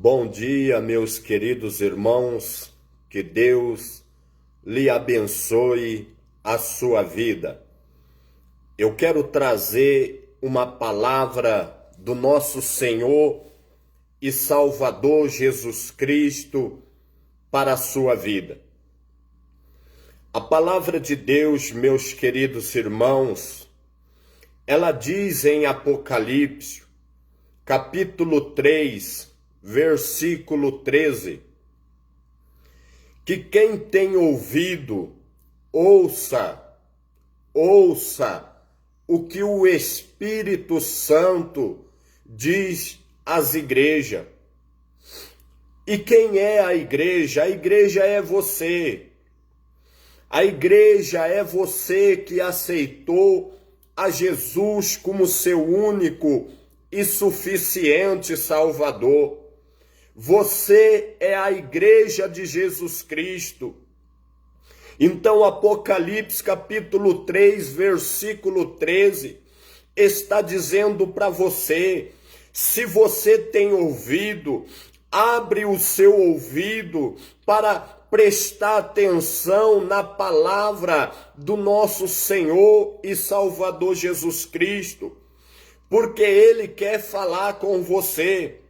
Bom dia, meus queridos irmãos, que Deus lhe abençoe a sua vida. Eu quero trazer uma palavra do nosso Senhor e Salvador Jesus Cristo para a sua vida. A palavra de Deus, meus queridos irmãos, ela diz em Apocalipse, capítulo 3, versículo 13, que quem tem ouvido, ouça o que o Espírito Santo diz às igrejas. E quem é a igreja? A igreja é você. A igreja é você que aceitou a Jesus como seu único e suficiente Salvador. Você é a igreja de Jesus Cristo. Então, Apocalipse capítulo 3, versículo 13, está dizendo para você, se você tem ouvido, abre o seu ouvido para prestar atenção na palavra do nosso Senhor e Salvador Jesus Cristo, porque Ele quer falar com você.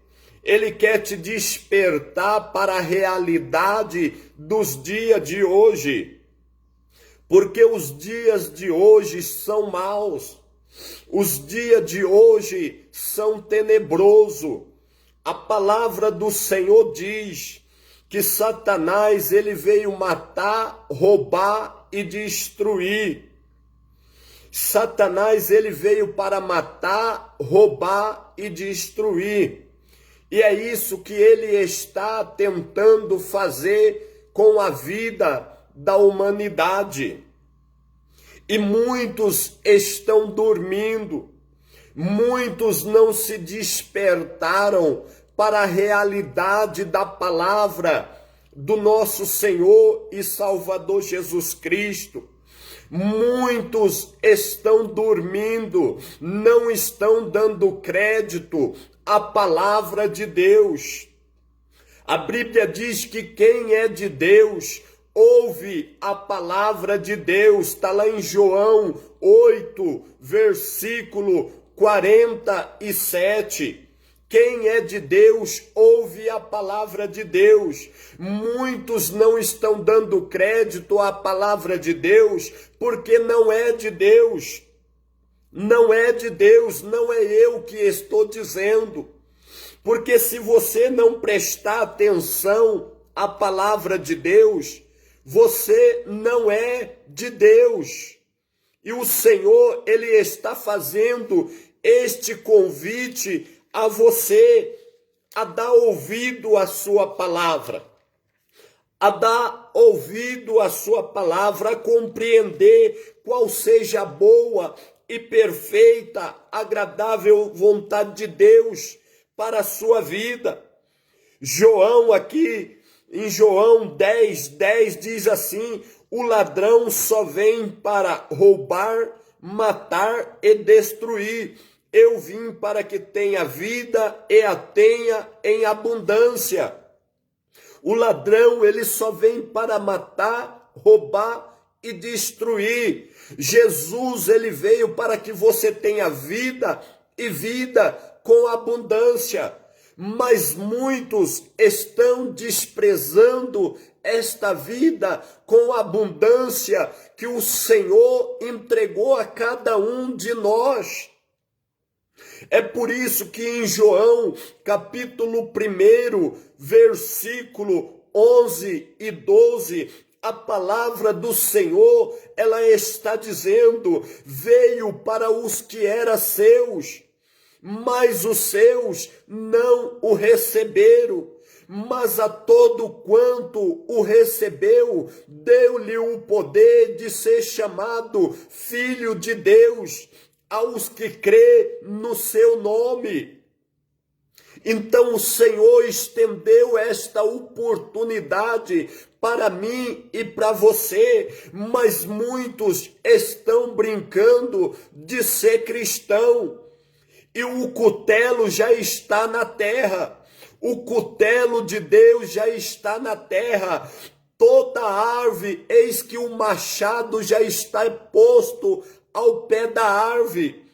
Ele quer te despertar para a realidade dos dias de hoje. Porque os dias de hoje são maus. Os dias de hoje são tenebrosos. A palavra do Senhor diz que Satanás ele veio matar, roubar e destruir. Satanás ele veio para matar, roubar e destruir. E é isso que ele está tentando fazer com a vida da humanidade. E muitos estão dormindo, muitos não se despertaram para a realidade da palavra do nosso Senhor e Salvador Jesus Cristo. Muitos estão dormindo, não estão dando crédito à palavra de Deus. A Bíblia diz que quem é de Deus ouve a palavra de Deus. Está lá em João 8, versículo 47. Quem é de Deus ouve a palavra de Deus. Muitos não estão dando crédito à palavra de Deus porque não é de Deus. Não é de Deus, não é eu que estou dizendo. Porque se você não prestar atenção à palavra de Deus, você não é de Deus. E o Senhor, Ele está fazendo este convite a você, a dar ouvido à sua palavra, a dar ouvido à sua palavra, a compreender qual seja a boa e perfeita, agradável vontade de Deus para a sua vida. João aqui, em João 10:10 diz assim, o ladrão só vem para roubar, matar e destruir. Eu vim para que tenha vida e a tenha em abundância. O ladrão, ele só vem para matar, roubar e destruir. Jesus, ele veio para que você tenha vida e vida com abundância. Mas muitos estão desprezando esta vida com abundância que o Senhor entregou a cada um de nós. É por isso que em João, capítulo 1, versículo 11 e 12, a palavra do Senhor, ela está dizendo, veio para os que eram seus, mas os seus não o receberam. Mas a todo quanto o recebeu, deu-lhe o poder de ser chamado Filho de Deus, aos que crê no seu nome. Então o Senhor estendeu esta oportunidade para mim e para você, mas muitos estão brincando de ser cristão. E o cutelo já está na terra. O cutelo de Deus já está na terra. Toda árvore, eis que o machado já está posto ao pé da árvore.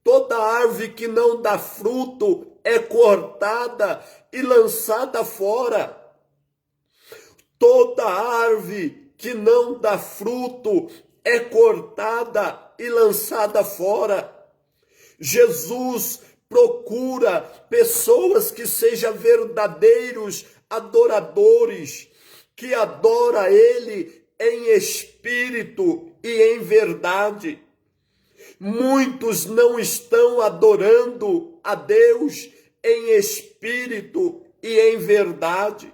Toda árvore que não dá fruto é cortada e lançada fora. Toda árvore que não dá fruto é cortada e lançada fora. Jesus procura pessoas que sejam verdadeiros adoradores, que adora Ele em espírito e em verdade. Muitos não estão adorando a Deus em espírito e em verdade.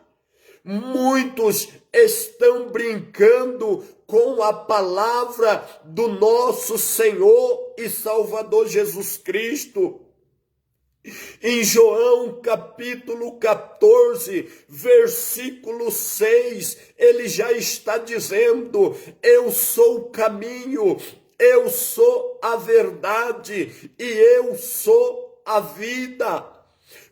Muitos estão brincando com a palavra do nosso Senhor e Salvador Jesus Cristo. Em João capítulo 14, versículo 6, ele já está dizendo: eu sou o caminho, eu sou a verdade e eu sou a vida.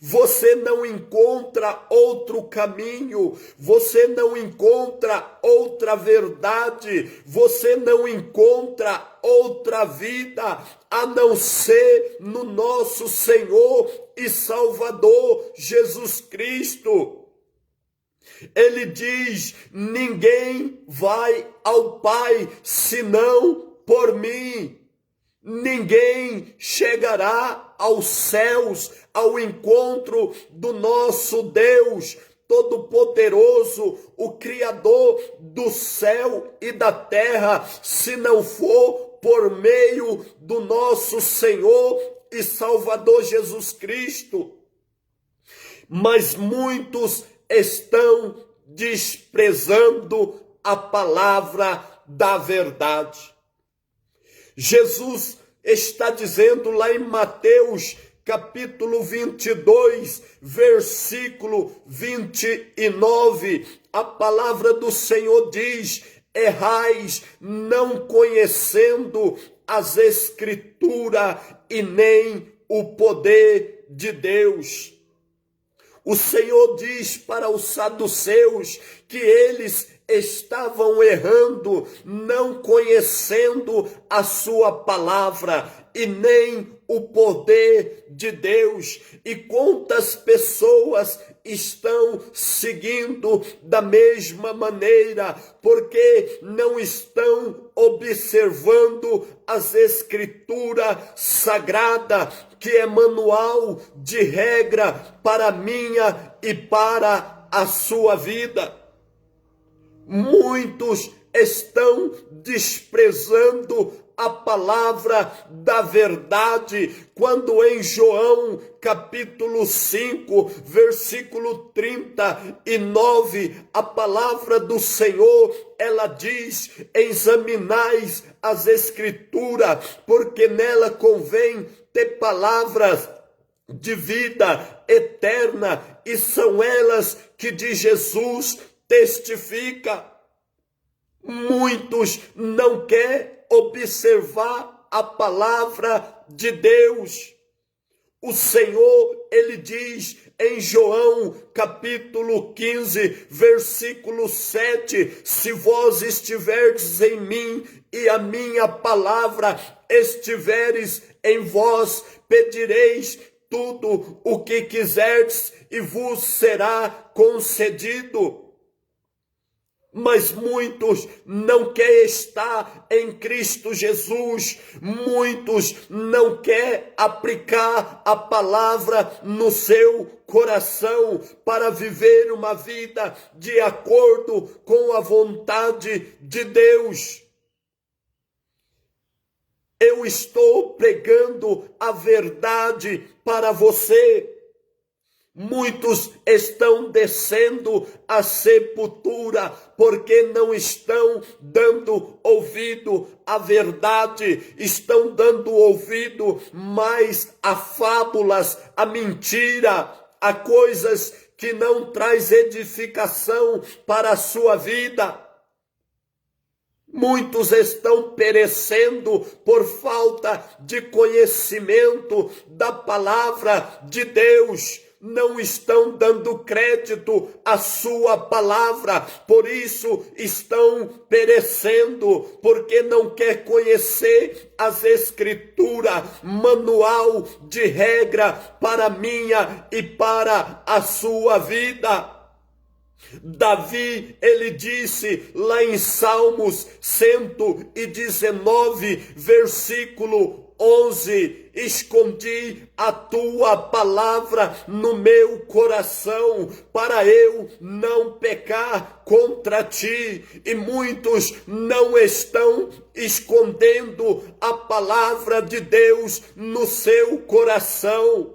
Você não encontra outro caminho, você não encontra outra verdade, você não encontra outra vida, a não ser no nosso Senhor e Salvador Jesus Cristo. Ele diz: ninguém vai ao Pai senão por mim. Ninguém chegará aos céus, ao encontro do nosso Deus Todo-Poderoso, o Criador do céu e da terra, se não for por meio do nosso Senhor e Salvador Jesus Cristo. Mas muitos estão desprezando a palavra da verdade. Jesus está dizendo lá em Mateus capítulo 22, versículo 29, a palavra do Senhor diz: errais não conhecendo as Escrituras e nem o poder de Deus. O Senhor diz para os saduceus que eles estavam errando, não conhecendo a sua palavra e nem o poder de Deus. E quantas pessoas estão seguindo da mesma maneira, porque não estão observando as Escrituras sagradas, que é manual de regra para a minha e para a sua vida. Muitos estão desprezando a palavra da verdade, quando em João capítulo 5, versículo 39, a palavra do Senhor, ela diz: examinais as Escrituras, porque nela convém ter palavras de vida eterna, e são elas que de Jesus testifica. Muitos não querem observar a palavra de Deus. O Senhor, ele diz em João capítulo 15, versículo 7, se vós estiverdes em mim e a minha palavra estiveres em vós, pedireis tudo o que quiserdes e vos será concedido. Mas muitos não querem estar em Cristo Jesus, muitos não querem aplicar a palavra no seu coração para viver uma vida de acordo com a vontade de Deus. Eu estou pregando a verdade para você. Muitos estão descendo à sepultura porque não estão dando ouvido à verdade, estão dando ouvido mais a fábulas, a mentira, a coisas que não traz edificação para a sua vida. Muitos estão perecendo por falta de conhecimento da palavra de Deus. não estão dando crédito à sua palavra, por isso estão perecendo, porque não quer conhecer as escrituras, manual de regra para a minha e para a sua vida. Davi, ele disse lá em Salmos 119, versículo 11, escondi a tua palavra no meu coração, para eu não pecar contra ti. E muitos não estão escondendo a palavra de Deus no seu coração.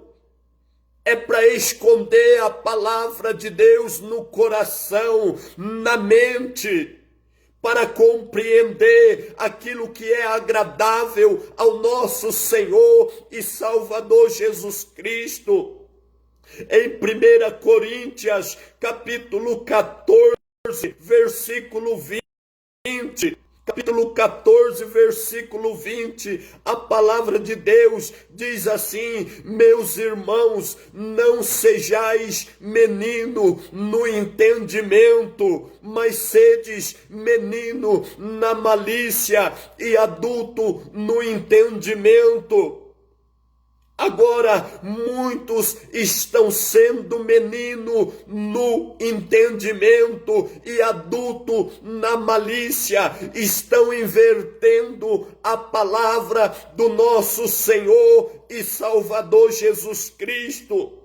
É para esconder a palavra de Deus no coração, na mente, para compreender aquilo que é agradável ao nosso Senhor e Salvador Jesus Cristo. Em 1 Coríntios, capítulo 14, versículo 20, capítulo 14, versículo 20, a palavra de Deus diz assim: meus irmãos, não sejais menino no entendimento, mas sedes menino na malícia e adulto no entendimento. Agora, muitos estão sendo menino no entendimento e adulto na malícia, estão invertendo a palavra do nosso Senhor e Salvador Jesus Cristo.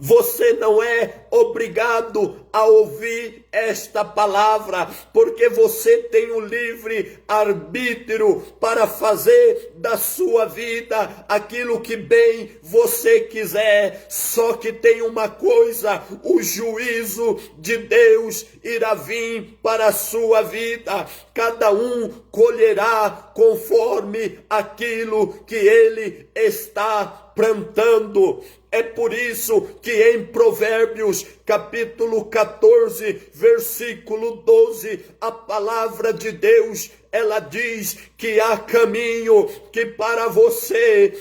Você não é obrigado a ouvir esta palavra, porque você tem o livre arbítrio para fazer da sua vida aquilo que bem você quiser. Só que tem uma coisa: o juízo de Deus irá vir para a sua vida. Cada um colherá conforme aquilo que ele está plantando. É por isso que em Provérbios, capítulo 14, versículo 12, a palavra de Deus, ela diz que há caminho que para você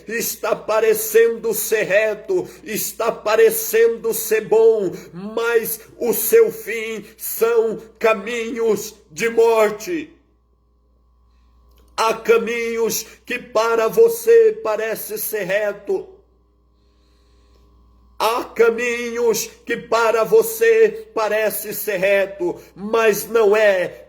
está parecendo ser reto, está parecendo ser bom, mas o seu fim são caminhos de morte. Há caminhos que para você parece ser reto. Há caminhos que para você parece ser reto, mas não é.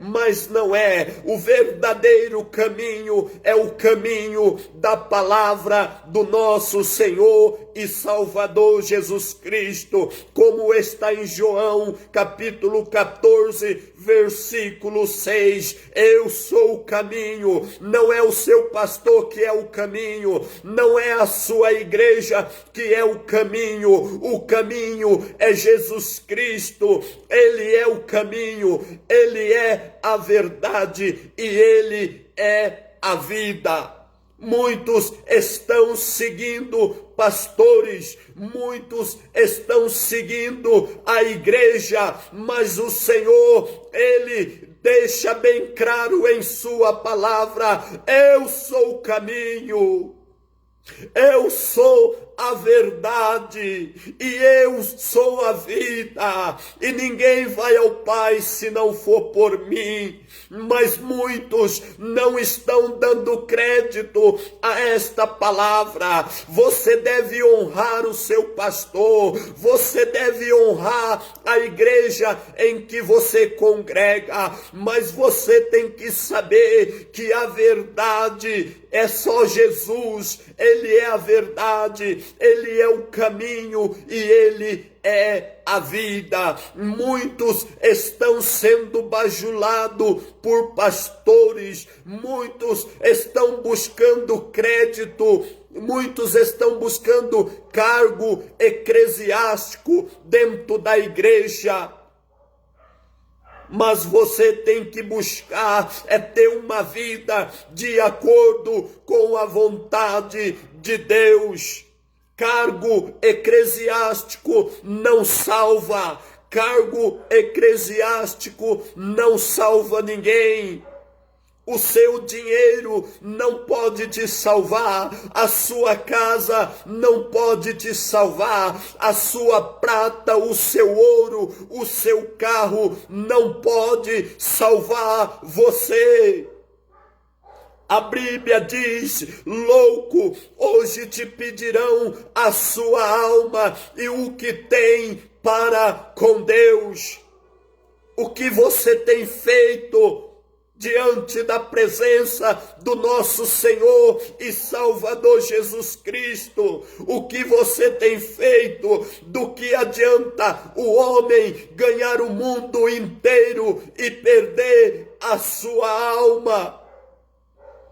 O verdadeiro caminho é o caminho da palavra do nosso Senhor e Salvador Jesus Cristo, como está em João, capítulo 14, versículo 6. Eu sou o caminho. Não é o seu pastor que é o caminho, não é a sua igreja que é o caminho. O caminho é Jesus Cristo. Ele é o caminho, ele é a verdade e ele é a vida. Muitos estão seguindo pastores, muitos estão seguindo a igreja, mas o Senhor, ele deixa bem claro em sua palavra: eu sou o caminho, eu sou a verdade e eu sou a vida, e ninguém vai ao Pai se não for por mim. Mas muitos não estão dando crédito a esta palavra. Você deve honrar o seu pastor, você deve honrar a igreja em que você congrega, mas você tem que saber que a verdade é só Jesus. Ele é a verdade, ele é o caminho e ele é a vida. Muitos estão sendo bajulados por pastores, muitos estão buscando crédito, muitos estão buscando cargo eclesiástico dentro da igreja. Mas você tem que buscar ter uma vida de acordo com a vontade de Deus. Cargo eclesiástico não salva. Cargo eclesiástico não salva ninguém. O seu dinheiro não pode te salvar, a sua casa não pode te salvar, a sua prata, o seu ouro, o seu carro não pode salvar você. A Bíblia diz: louco, hoje te pedirão a sua alma e o que tem para com Deus. O que você tem feito diante da presença do nosso Senhor e Salvador Jesus Cristo? O que você tem feito? Do que adianta o homem ganhar o mundo inteiro e perder a sua alma?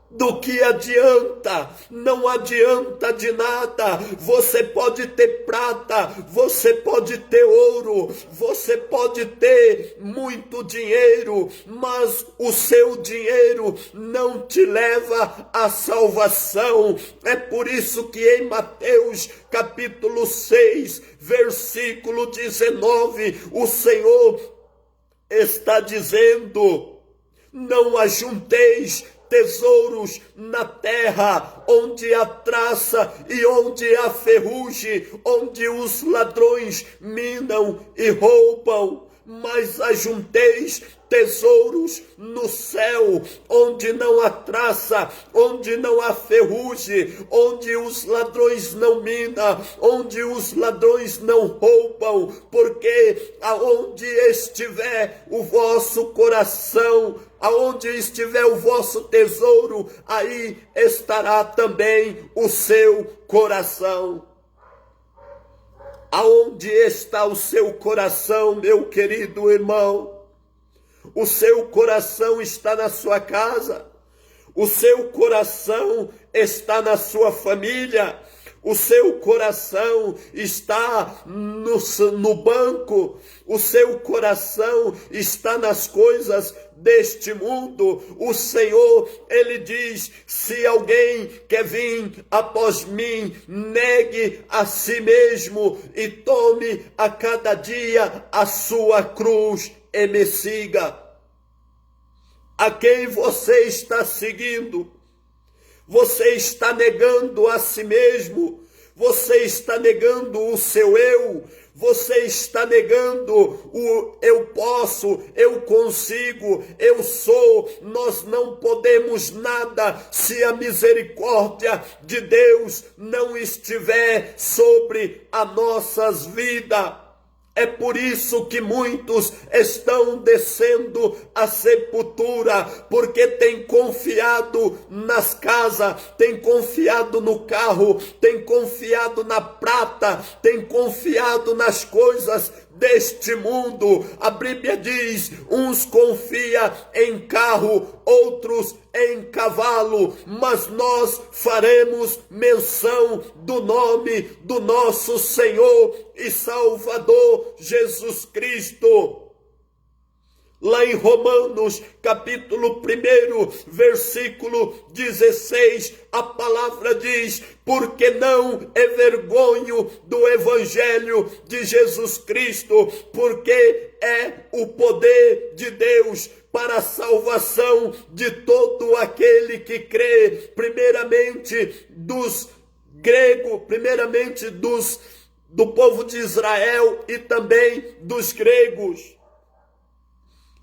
Do que adianta? Não adianta de nada. Você pode ter prata, você pode ter ouro, você pode ter muito dinheiro, mas o seu dinheiro não te leva à salvação. É por isso que em Mateus capítulo 6, versículo 19, o Senhor está dizendo: não ajunteis tesouros na terra, onde há traça e onde há ferrugem, onde os ladrões minam e roubam, mas ajunteis tesouros no céu, onde não há traça, onde não há ferrugem, onde os ladrões não minam, onde os ladrões não roubam, porque aonde estiver o vosso coração, aonde estiver o vosso tesouro, aí estará também o seu coração. Aonde está o seu coração, meu querido irmão? O seu coração está na sua casa, o seu coração está na sua família, o seu coração está no banco, o seu coração está nas coisas deste mundo. O Senhor, Ele diz: se alguém quer vir após mim, negue a si mesmo e tome a cada dia a sua cruz e me siga. A quem você está seguindo? Você está negando a si mesmo, você está negando o seu eu, você está negando o eu posso, eu consigo, eu sou. Nós não podemos nada se a misericórdia de Deus não estiver sobre as nossas vidas. É por isso que muitos estão descendo à sepultura, porque têm confiado nas casas, têm confiado no carro, têm confiado na prata, têm confiado nas coisas deste mundo. A Bíblia diz: uns confia em carro, outros em cavalo, mas nós faremos menção do nome do nosso Senhor e Salvador Jesus Cristo. Lá em Romanos, capítulo 1, versículo 16, a palavra diz: porque não envergonho do evangelho de Jesus Cristo, porque é o poder de Deus para a salvação de todo aquele que crê, primeiramente dos gregos, primeiramente do povo de Israel e também dos gregos.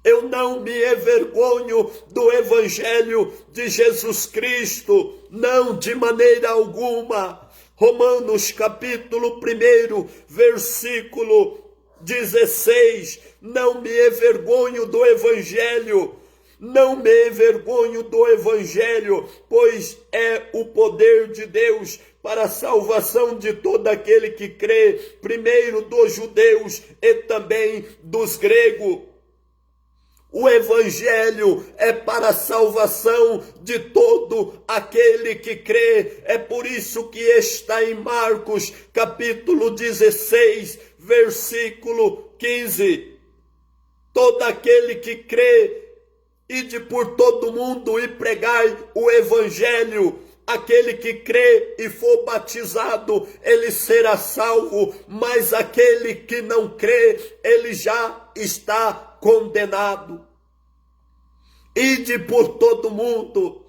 Eu não me envergonho do evangelho de Jesus Cristo, não, de maneira alguma. Romanos capítulo 1, versículo 16, não me envergonho do evangelho, não me envergonho do evangelho, pois é o poder de Deus para a salvação de todo aquele que crê, primeiro dos judeus e também dos gregos. O evangelho é para a salvação de todo aquele que crê. É por isso que está em Marcos, capítulo 16, versículo 15. Todo aquele que crê, ide por todo mundo e pregai o evangelho. Aquele que crê e for batizado, ele será salvo, mas aquele que não crê, ele já está condenado. Ide por todo mundo.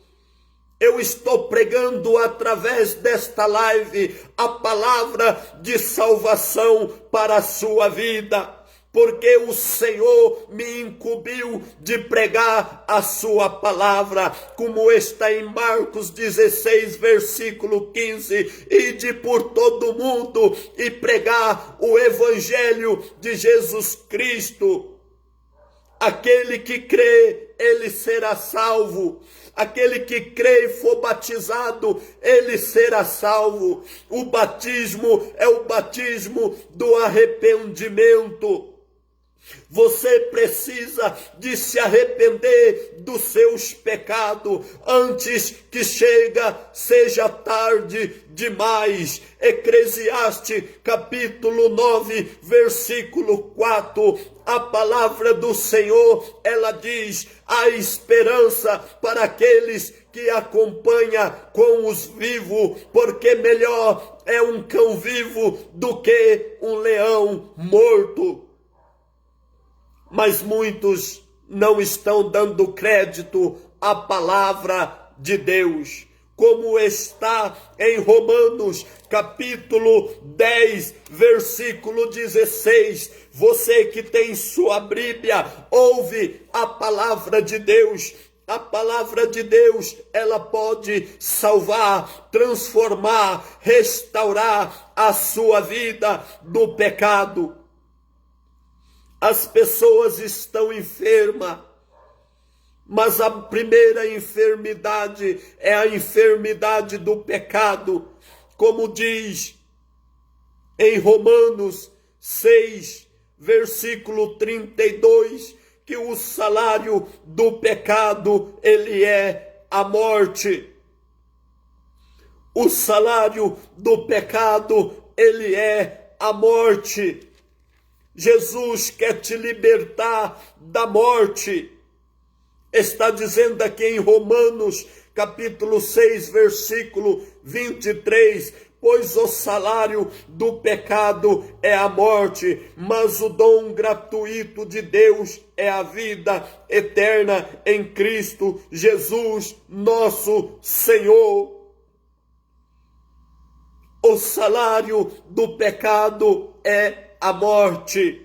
Eu estou pregando através desta live a palavra de salvação para a sua vida, porque o Senhor me incumbiu de pregar a sua palavra, como está em Marcos 16, versículo 15, ide por todo mundo e pregar o evangelho de Jesus Cristo. Aquele que crê, ele será salvo. Aquele que crê e for batizado, ele será salvo. O batismo é o batismo do arrependimento. Você precisa de se arrepender dos seus pecados antes que seja tarde demais. Eclesiastes capítulo 9, versículo 4. A palavra do Senhor, ela diz: há esperança para aqueles que acompanham com os vivos, porque melhor é um cão vivo do que um leão morto. Mas muitos não estão dando crédito à palavra de Deus, como está em Romanos capítulo 10, versículo 16. Você que tem sua Bíblia, ouve a palavra de Deus. A palavra de Deus, ela pode salvar, transformar, restaurar a sua vida do pecado. As pessoas estão enfermas, mas a primeira enfermidade é a enfermidade do pecado, como diz em Romanos 6, versículo 32, que o salário do pecado, ele é a morte. O salário do pecado, ele é a morte. Jesus quer te libertar da morte. Está dizendo aqui em Romanos, capítulo 6, versículo 23, pois o salário do pecado é a morte, mas o dom gratuito de Deus é a vida eterna em Cristo Jesus, nosso Senhor. O salário do pecado é a morte.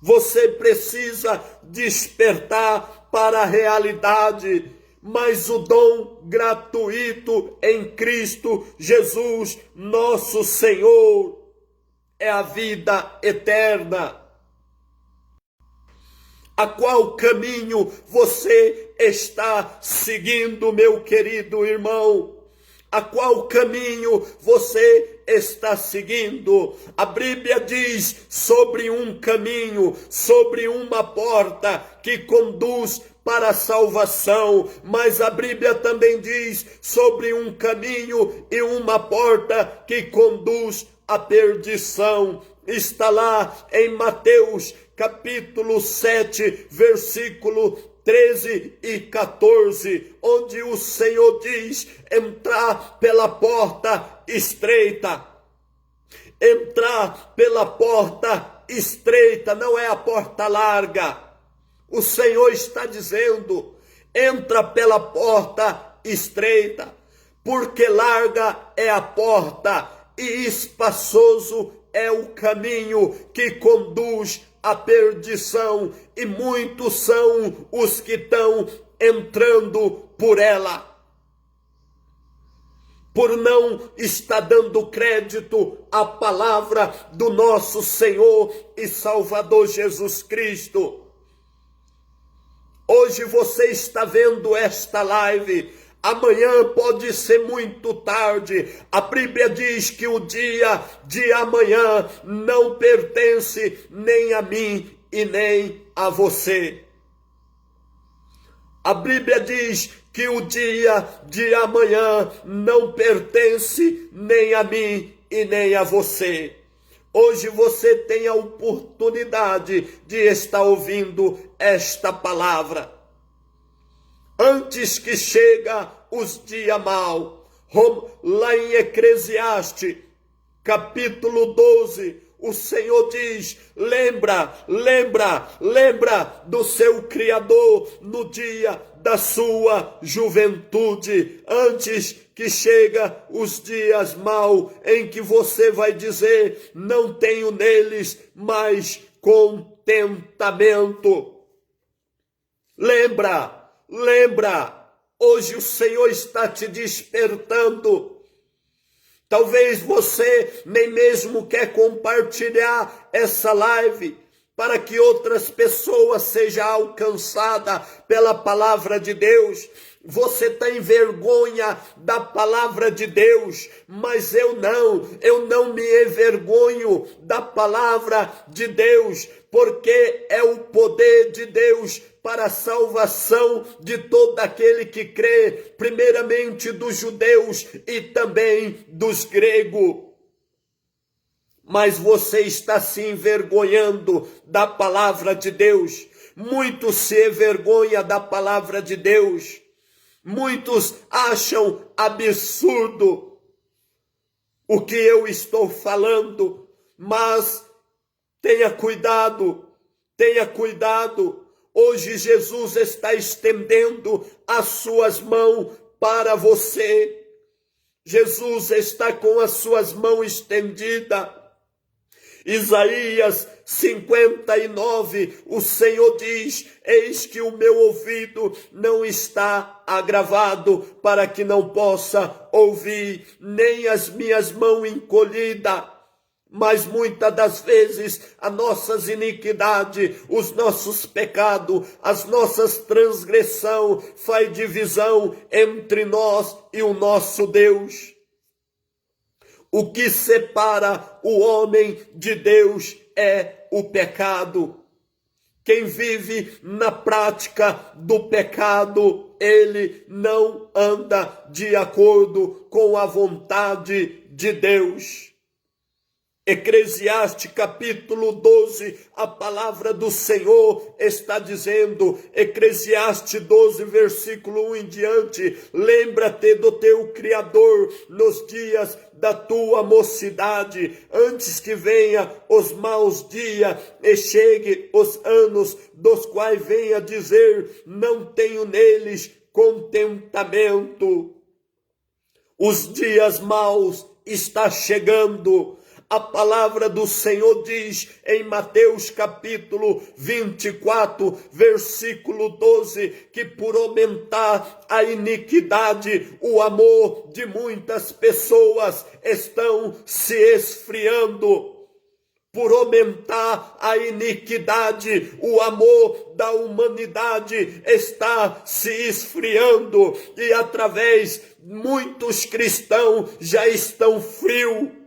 Você precisa despertar para a realidade, mas o dom gratuito em Cristo Jesus, nosso Senhor, é a vida eterna. A qual caminho você está seguindo, meu querido irmão? A qual caminho você está seguindo? A Bíblia diz sobre um caminho, sobre uma porta que conduz para a salvação, mas a Bíblia também diz sobre um caminho e uma porta que conduz à perdição. Está lá em Mateus capítulo 7, versículo 13 e 14, onde o Senhor diz: entrar pela porta estreita. Entrar pela porta estreita, não é a porta larga. O Senhor está dizendo: entra pela porta estreita, porque larga é a porta e espaçoso é o caminho que conduz à perdição, e muitos são os que estão entrando por ela. Por não estar dando crédito à palavra do nosso Senhor e Salvador Jesus Cristo. Hoje você está vendo esta live, amanhã pode ser muito tarde. A Bíblia diz que o dia de amanhã não pertence nem a mim e nem a você. A Bíblia diz que o dia de amanhã não pertence nem a mim e nem a você. Hoje você tem a oportunidade de estar ouvindo esta palavra. Antes que chega os dias maus, lá em Eclesiastes, capítulo 12, o Senhor diz: lembra do seu Criador no dia da sua juventude, antes que chega os dias maus, em que você vai dizer: não tenho neles mais contentamento. Lembra, hoje o Senhor está te despertando. Talvez você nem mesmo quer compartilhar essa live para que outras pessoas sejam alcançadas pela palavra de Deus. Você tem vergonha da palavra de Deus, mas eu não me envergonho da palavra de Deus, porque é o poder de Deus para a salvação de todo aquele que crê, primeiramente dos judeus e também dos gregos. Mas você está se envergonhando da palavra de Deus. Muitos se envergonham da palavra de Deus. Muitos acham absurdo o que eu estou falando, mas tenha cuidado. Hoje Jesus está estendendo as suas mãos para você. Jesus está com as suas mãos estendidas. Isaías 59, o Senhor diz: eis que o meu ouvido não está agravado para que não possa ouvir, nem as minhas mãos encolhidas. Mas muitas das vezes as nossas iniquidades, os nossos pecados, as nossas transgressões faz divisão entre nós e o nosso Deus. O que separa o homem de Deus é o pecado. Quem vive na prática do pecado, ele não anda de acordo com a vontade de Deus. Eclesiastes capítulo 12, a palavra do Senhor está dizendo, Eclesiastes 12, versículo 1 em diante: lembra-te do teu Criador nos dias da tua mocidade, antes que venha os maus dias e chegue os anos, dos quais venha dizer: não tenho neles contentamento. Os dias maus está chegando. A palavra do Senhor diz em Mateus capítulo 24, versículo 12, que por aumentar a iniquidade, o amor de muitas pessoas estão se esfriando. Por aumentar a iniquidade, o amor da humanidade está se esfriando, e através muitos cristãos já estão frios.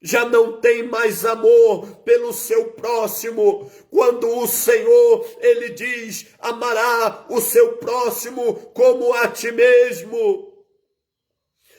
Já não tem mais amor pelo seu próximo. Quando o Senhor, ele diz: amará o seu próximo como a ti mesmo.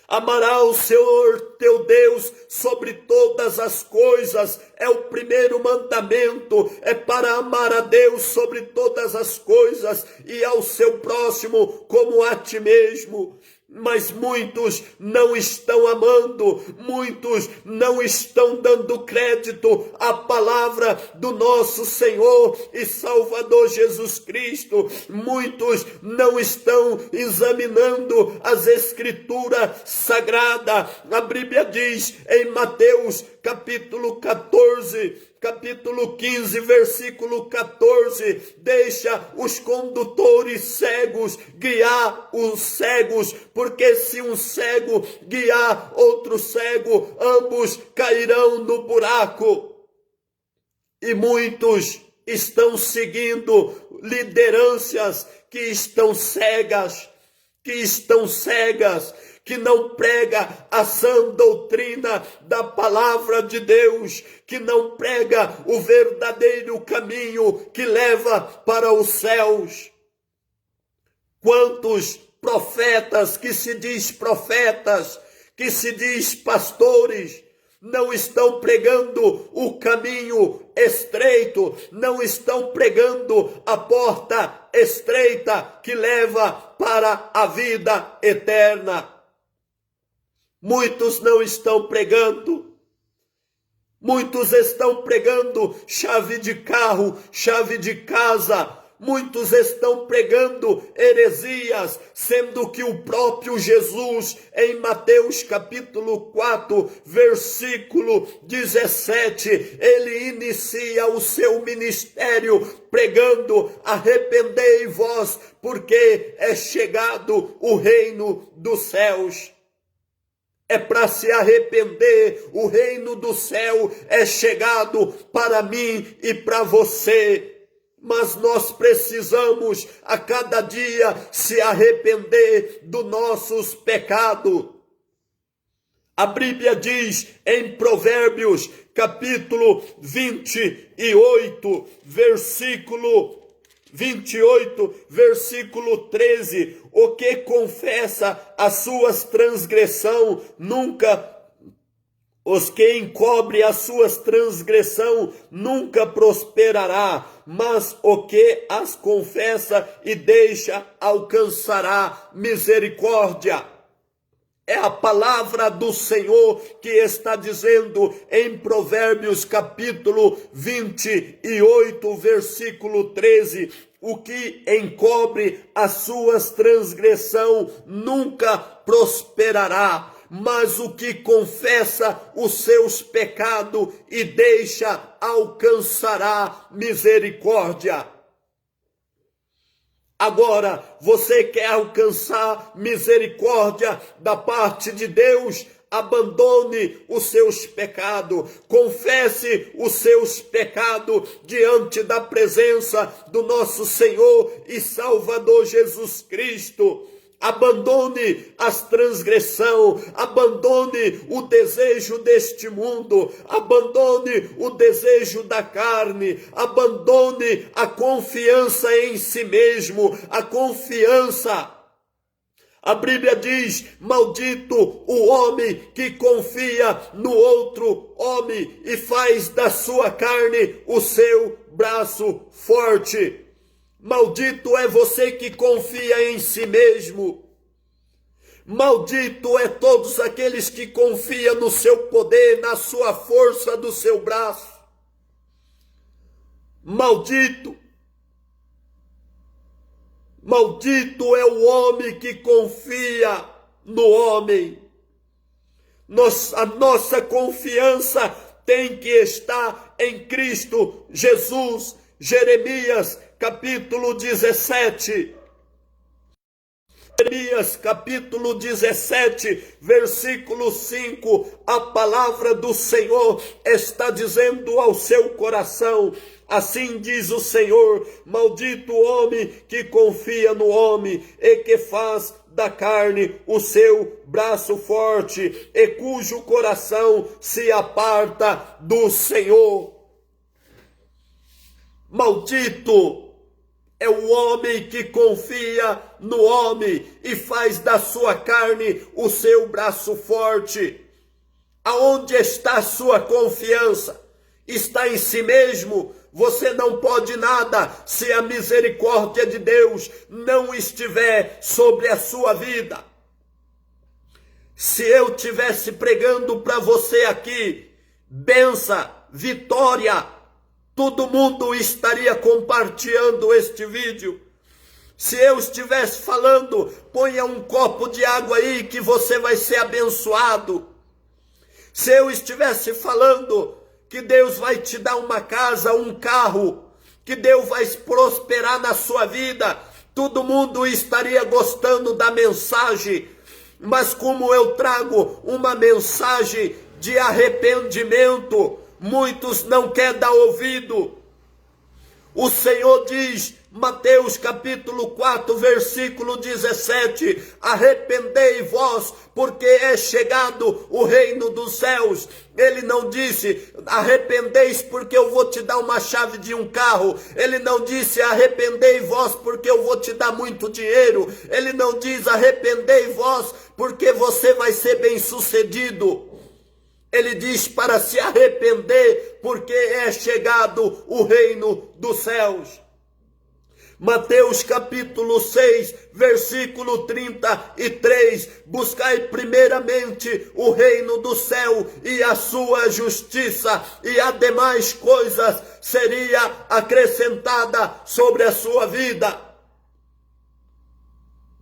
Amará o Senhor teu Deus sobre todas as coisas. É o primeiro mandamento, é para amar a Deus sobre todas as coisas e ao seu próximo como a ti mesmo. Mas muitos não estão amando, muitos não estão dando crédito à palavra do nosso Senhor e Salvador Jesus Cristo. Muitos não estão examinando as Escrituras Sagradas. A Bíblia diz em Mateus capítulo 14, capítulo 15, versículo 14, deixa os condutores cegos guiar os cegos, porque se um cego guiar outro cego, ambos cairão no buraco. E muitos estão seguindo lideranças que estão cegas, que não prega a sã doutrina da palavra de Deus, que não prega o verdadeiro caminho que leva para os céus. Quantos profetas, que se diz pastores, não estão pregando o caminho estreito, não estão pregando a porta estreita que leva para a vida eterna. Muitos não estão pregando. Muitos estão pregando chave de carro, chave de casa. Muitos estão pregando heresias, sendo que o próprio Jesus, em Mateus capítulo 4, versículo 17, ele inicia o seu ministério pregando: arrependei-vos, porque é chegado o reino dos céus. É para se arrepender, o reino do céu é chegado para mim e para você. Mas nós precisamos a cada dia se arrepender dos nossos pecados. A Bíblia diz em Provérbios capítulo 28, versículo 28, versículo 13, o que confessa as suas transgressões os que encobre as suas transgressões nunca prosperará, mas o que as confessa e deixa alcançará misericórdia. É a palavra do Senhor que está dizendo em Provérbios capítulo 28, versículo 13, o que encobre as suas transgressões nunca prosperará, mas o que confessa os seus pecados e deixa alcançará misericórdia. Agora, você quer alcançar misericórdia da parte de Deus? Abandone os seus pecados, confesse os seus pecados diante da presença do nosso Senhor e Salvador Jesus Cristo. Abandone as transgressões, abandone o desejo deste mundo, abandone o desejo da carne, abandone a confiança em si mesmo, a confiança. A Bíblia diz: maldito o homem que confia no outro homem e faz da sua carne o seu braço forte. Maldito é você que confia em si mesmo. Maldito é todos aqueles que confiam no seu poder, na sua força do seu braço. Maldito. Maldito é o homem que confia no homem. A nossa confiança tem que estar em Cristo Jesus. Jeremias capítulo 17. Jeremias capítulo 17, versículo 5, a palavra do Senhor está dizendo ao seu coração: assim diz o Senhor, maldito o homem que confia no homem e que faz da carne o seu braço forte e cujo coração se aparta do Senhor. Maldito é o homem que confia no homem e faz da sua carne o seu braço forte. Aonde está a sua confiança? Está em si mesmo? Você não pode nada se a misericórdia de Deus não estiver sobre a sua vida. Se eu estivesse pregando para você aqui, benção, vitória, todo mundo estaria compartilhando este vídeo. Se eu estivesse falando, ponha um copo de água aí que você vai ser abençoado. Se eu estivesse falando que Deus vai te dar uma casa, um carro, que Deus vai prosperar na sua vida, todo mundo estaria gostando da mensagem. Mas como eu trago uma mensagem de arrependimento, muitos não querem dar ouvido. O Senhor diz, Mateus capítulo 4, versículo 17, arrependei-vos, porque é chegado o reino dos céus. Ele não disse, arrependeis porque eu vou te dar uma chave de um carro. Ele não disse, arrependei-vos porque eu vou te dar muito dinheiro. Ele não diz, arrependei-vos porque você vai ser bem-sucedido. Ele diz para se arrepender, porque é chegado o reino dos céus. Mateus capítulo 6, versículo 33, buscai primeiramente o reino do céu e a sua justiça, e as demais coisas seria acrescentada sobre a sua vida.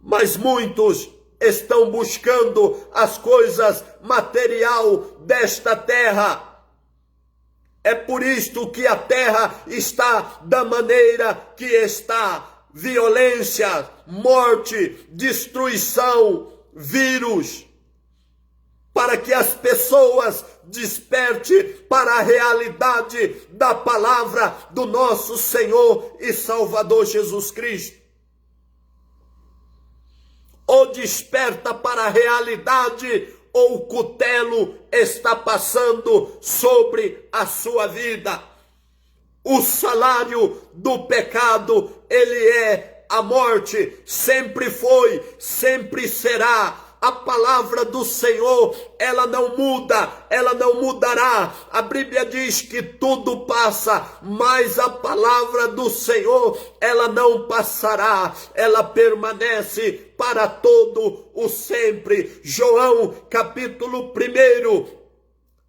Mas muitos estão buscando as coisas material desta terra. É por isto que a terra está da maneira que está: violência, morte, destruição, vírus, para que as pessoas despertem para a realidade da palavra do nosso Senhor e Salvador Jesus Cristo. Ou desperta para a realidade, ou o cutelo está passando sobre a sua vida. O salário do pecado, ele é a morte, sempre foi, sempre será. A palavra do Senhor, ela não muda, ela não mudará. A Bíblia diz que tudo passa, mas a palavra do Senhor, ela não passará, ela permanece para todo o sempre. João capítulo 1,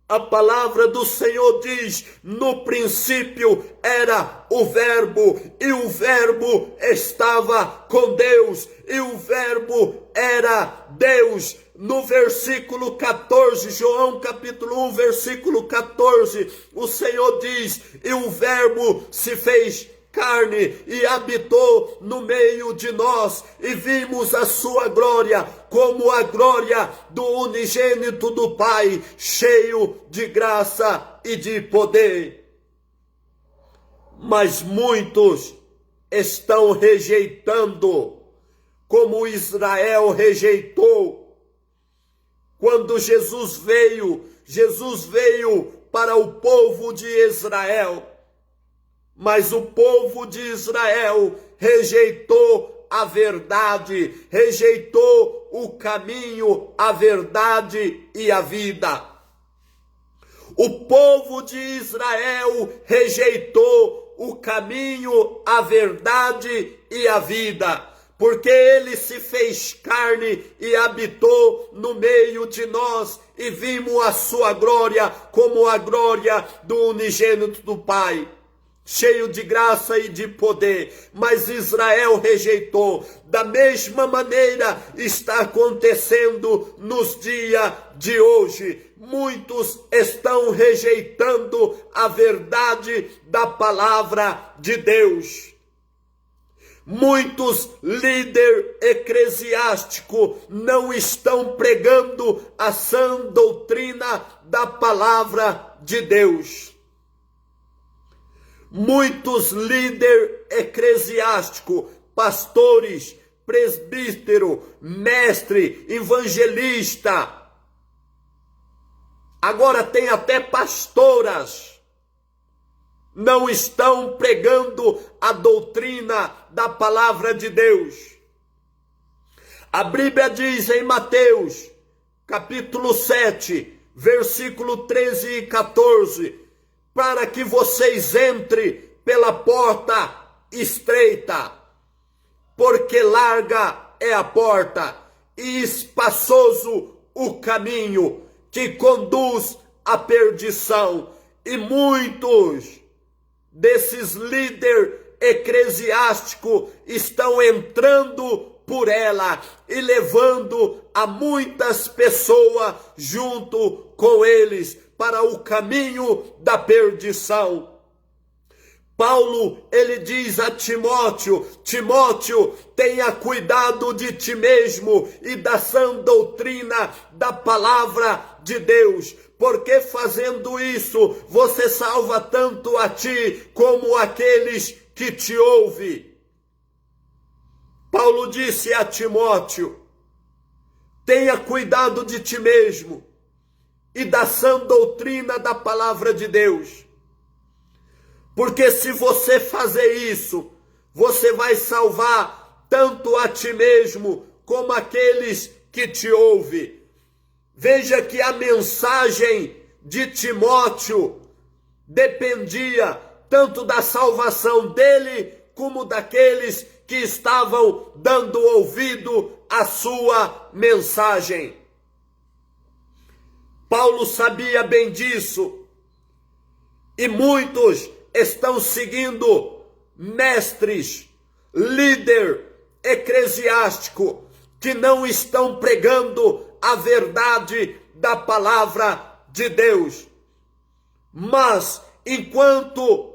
a palavra do Senhor diz: no princípio era o Verbo, e o Verbo estava com Deus, e o Verbo era Deus. No versículo 14, João capítulo 1, versículo 14, o Senhor diz: e o Verbo se fez carne e habitou no meio de nós, e vimos a sua glória, como a glória do unigênito do Pai, cheio de graça e de poder. Mas muitos estão rejeitando, como Israel rejeitou. Quando Jesus veio para o povo de Israel, mas o povo de Israel rejeitou a verdade, rejeitou o caminho, a verdade e a vida. O povo de Israel rejeitou o caminho, a verdade e a vida, porque ele se fez carne e habitou no meio de nós, e vimos a sua glória como a glória do unigênito do Pai, cheio de graça e de poder. Mas Israel rejeitou. Da mesma maneira está acontecendo nos dias de hoje. Muitos estão rejeitando a verdade da palavra de Deus. Muitos líderes eclesiásticos não estão pregando a sã doutrina da palavra de Deus. Muitos líderes eclesiásticos, pastores, presbítero, mestre, evangelista, agora tem até pastoras, não estão pregando a doutrina da palavra de Deus. A Bíblia diz em Mateus, capítulo 7, versículo 13 e 14, para que vocês entrem pela porta estreita, porque larga é a porta e espaçoso o caminho que conduz à perdição, e muitos desses líderes eclesiásticos estão entrando por ela e levando a muitas pessoas junto com eles para o caminho da perdição. Paulo, ele diz a Timóteo: Timóteo, tenha cuidado de ti mesmo e da sã doutrina da palavra de Deus, porque fazendo isso você salva tanto a ti como aqueles que te ouvem. Paulo disse a Timóteo: tenha cuidado de ti mesmo e da sã doutrina da palavra de Deus. Porque se você fazer isso, você vai salvar tanto a ti mesmo como aqueles que te ouvem. Veja que a mensagem de Timóteo dependia tanto da salvação dele como daqueles que estavam dando ouvido à sua mensagem. Paulo sabia bem disso, e muitos estão seguindo mestres, líder eclesiástico, que não estão pregando a verdade da palavra de Deus. Mas enquanto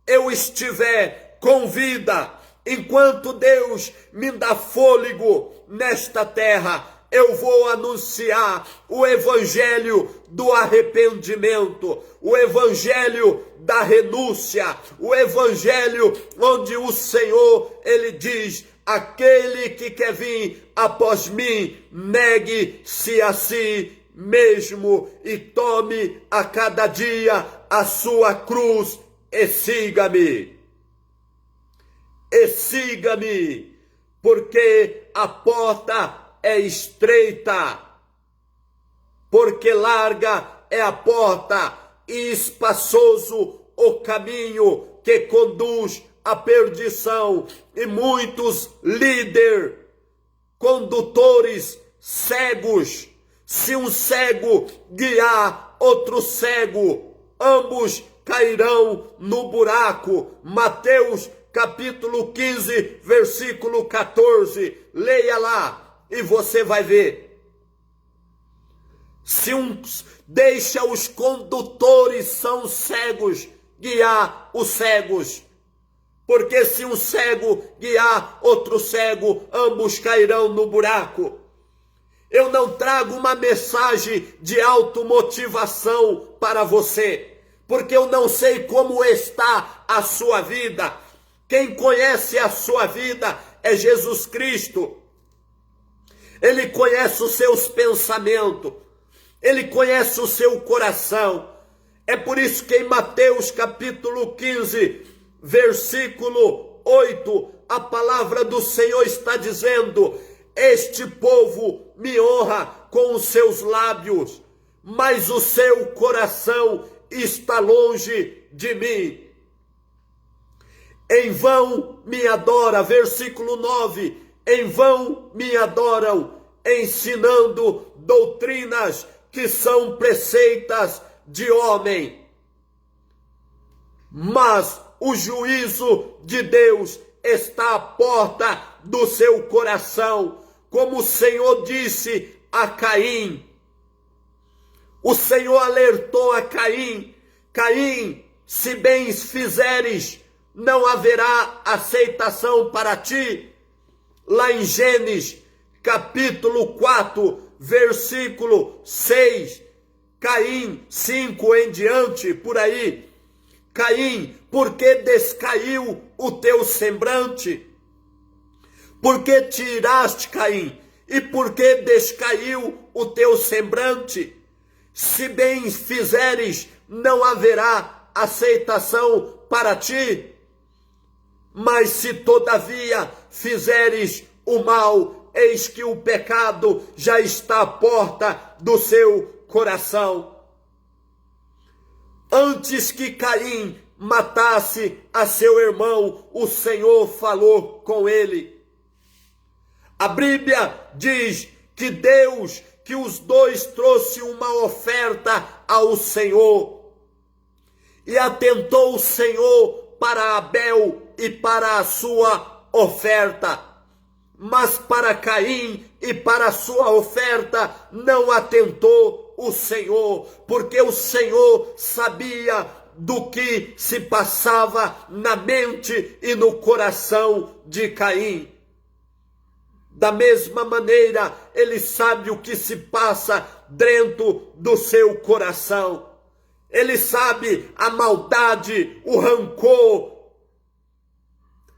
eu estiver com vida, enquanto Deus me dá fôlego nesta terra, eu vou anunciar o evangelho do arrependimento, o evangelho da renúncia, o evangelho onde o Senhor, ele diz: aquele que quer vir após mim, negue-se a si mesmo e tome a cada dia a sua cruz e siga-me. E siga-me, porque a porta é estreita, porque larga é a porta e espaçoso o caminho que conduz à perdição, e muitos líderes, condutores cegos. Se um cego guiar outro cego, ambos cairão no buraco. Mateus capítulo 15, versículo 14. Leia lá e você vai ver. Se deixa os condutores são cegos guiar os cegos, porque se um cego guiar outro cego, ambos cairão no buraco. Eu não trago uma mensagem de automotivação para você, porque eu não sei como está a sua vida. Quem conhece a sua vida é Jesus Cristo. Ele conhece os seus pensamentos, ele conhece o seu coração. É por isso que em Mateus capítulo 15, versículo 8, a palavra do Senhor está dizendo: este povo me honra com os seus lábios, mas o seu coração está longe de mim. Em vão me adora, versículo 9, em vão me adoram, ensinando doutrinas que são preceitas de homem. Mas o juízo de Deus está à porta do seu coração, como o Senhor disse a Caim. O Senhor alertou a Caim: Caim, se bem fizeres, não haverá aceitação para ti. Lá em Gênesis, capítulo 4, versículo 6, Caim 5 em diante, por aí. Caim, por que descaiu o teu semblante? Por que tiraste, Caim? E por que descaiu o teu semblante? Se bem fizeres, não haverá aceitação para ti. Mas se todavia fizeres o mal, eis que o pecado já está à porta do seu coração. Antes que Caim matasse a seu irmão, o Senhor falou com ele. A Bíblia diz que Deus, que os dois trouxe uma oferta ao Senhor. E atentou o Senhor para Abel e para a sua oferta. Mas para Caim e para a sua oferta não atentou o Senhor, porque o Senhor sabia do que se passava na mente e no coração de Caim. Da mesma maneira, ele sabe o que se passa dentro do seu coração. Ele sabe a maldade, o rancor,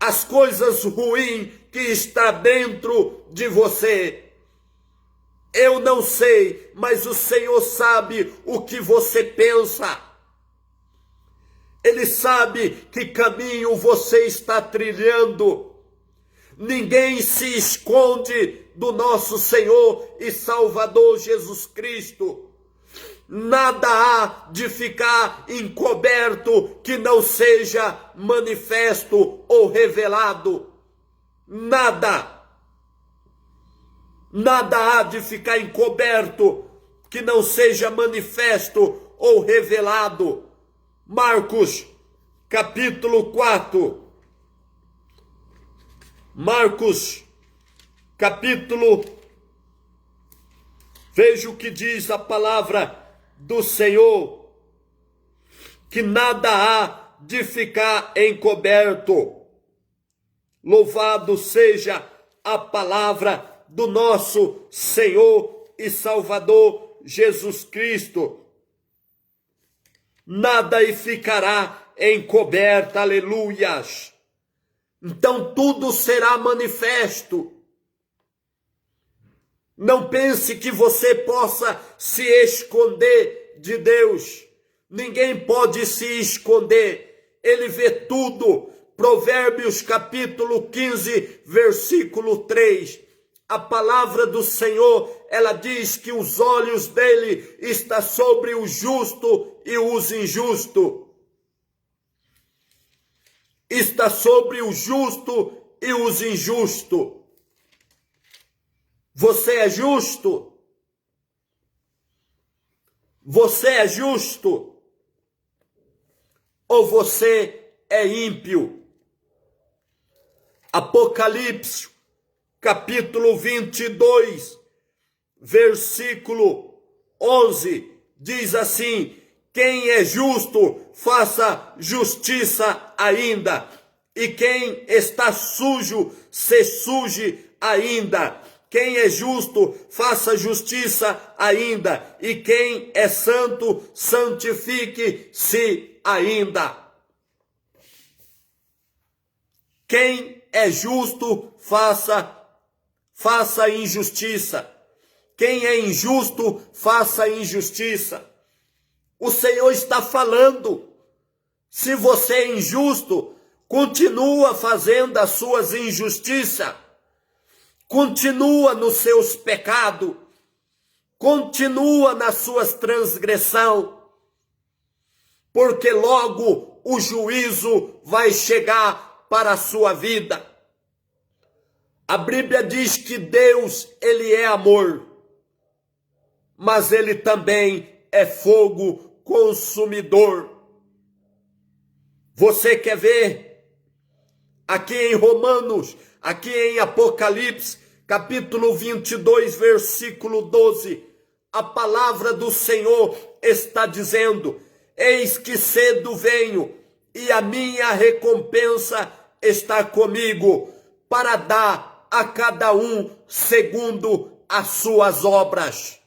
as coisas ruins que está dentro de você. Eu não sei, mas o Senhor sabe o que você pensa. Ele sabe que caminho você está trilhando. Ninguém se esconde do nosso Senhor e Salvador Jesus Cristo. Nada há de ficar encoberto que não seja manifesto ou revelado. Nada. Nada há de ficar encoberto que não seja manifesto ou revelado. Marcos, capítulo 4. Marcos, capítulo. Veja o que diz a palavra do Senhor, que nada há de ficar encoberto. Louvado seja a palavra do nosso Senhor e Salvador Jesus Cristo. Nada e ficará encoberto, aleluias. Então tudo será manifesto. Não pense que você possa se esconder de Deus. Ninguém pode se esconder. Ele vê tudo. Provérbios capítulo 15, versículo 3. A palavra do Senhor, ela diz que os olhos dele estão sobre o justo e os injustos. Está sobre o justo e os injustos. Você é justo? Você é justo? Ou você é ímpio? Apocalipse, capítulo 22, versículo 11, diz assim: quem é justo, faça justiça ainda, e quem está sujo, se suje ainda. Quem é justo, faça justiça ainda, e quem é santo, santifique-se ainda. Quem é justo, faça injustiça. Quem é injusto, faça injustiça. O Senhor está falando. Se você é injusto, continua fazendo as suas injustiças. Continua nos seus pecados. Continua nas suas transgressões. Porque logo o juízo vai chegar para a sua vida. A Bíblia diz que Deus, ele é amor. Mas ele também é fogo consumidor. Você quer ver? Aqui em Romanos, aqui em Apocalipse, capítulo 22, versículo 12, a palavra do Senhor está dizendo: eis que cedo venho, e a minha recompensa está comigo, para dar a cada um segundo as suas obras.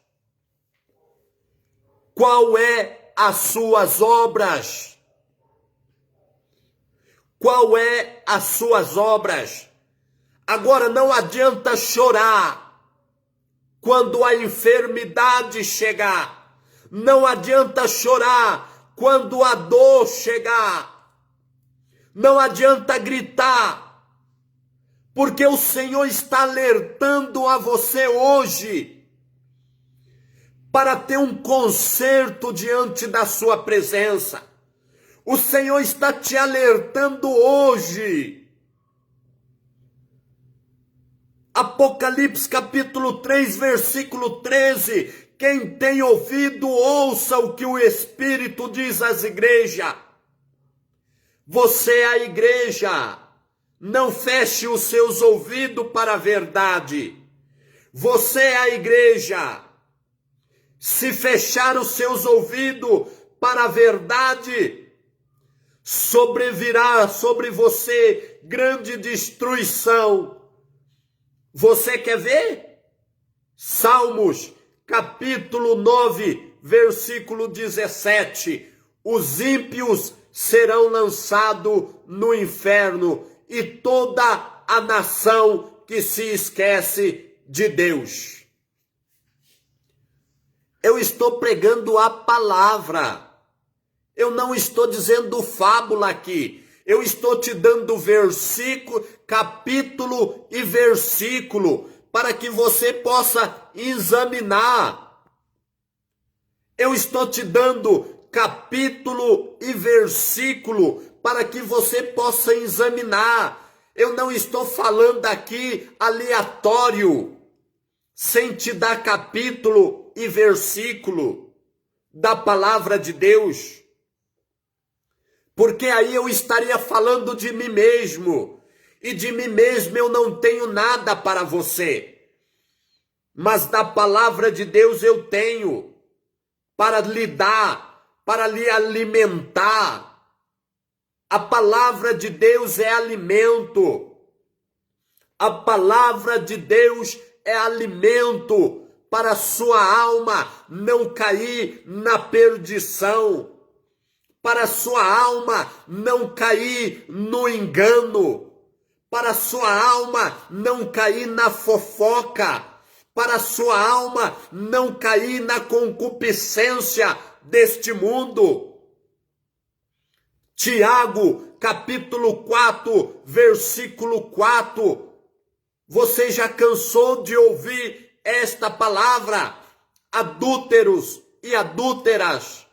Qual é as suas obras? Qual é as suas obras? Agora não adianta chorar quando a enfermidade chegar. Não adianta chorar quando a dor chegar. Não adianta gritar, porque o Senhor está alertando a você hoje para ter um conserto diante da sua presença. O Senhor está te alertando hoje. Apocalipse capítulo 3, versículo 13. Quem tem ouvido, ouça o que o Espírito diz às igrejas. Você é a igreja. Não feche os seus ouvidos para a verdade. Você é a igreja. Se fechar os seus ouvidos para a verdade, sobrevirá sobre você grande destruição. Você quer ver? Salmos, capítulo 9, versículo 17. Os ímpios serão lançados no inferno, e toda a nação que se esquece de Deus. Eu estou pregando a palavra. Eu não estou dizendo fábula aqui. Eu estou te dando versículo, capítulo e versículo para que você possa examinar. Eu Eu estou te dando capítulo e versículo para que você possa examinar. Eu não estou falando aqui aleatório, sem te dar capítulo e versículo da palavra de Deus. Porque aí eu estaria falando de mim mesmo. E de mim mesmo eu não tenho nada para você. Mas da palavra de Deus eu tenho para lhe dar, para lhe alimentar. A palavra de Deus é alimento. A palavra de Deus é alimento para a sua alma não cair na perdição, para a sua alma não cair no engano, para a sua alma não cair na fofoca, para a sua alma não cair na concupiscência deste mundo. Tiago, capítulo 4, versículo 4. Você já cansou de ouvir esta palavra? Adúlteros e adúlteras,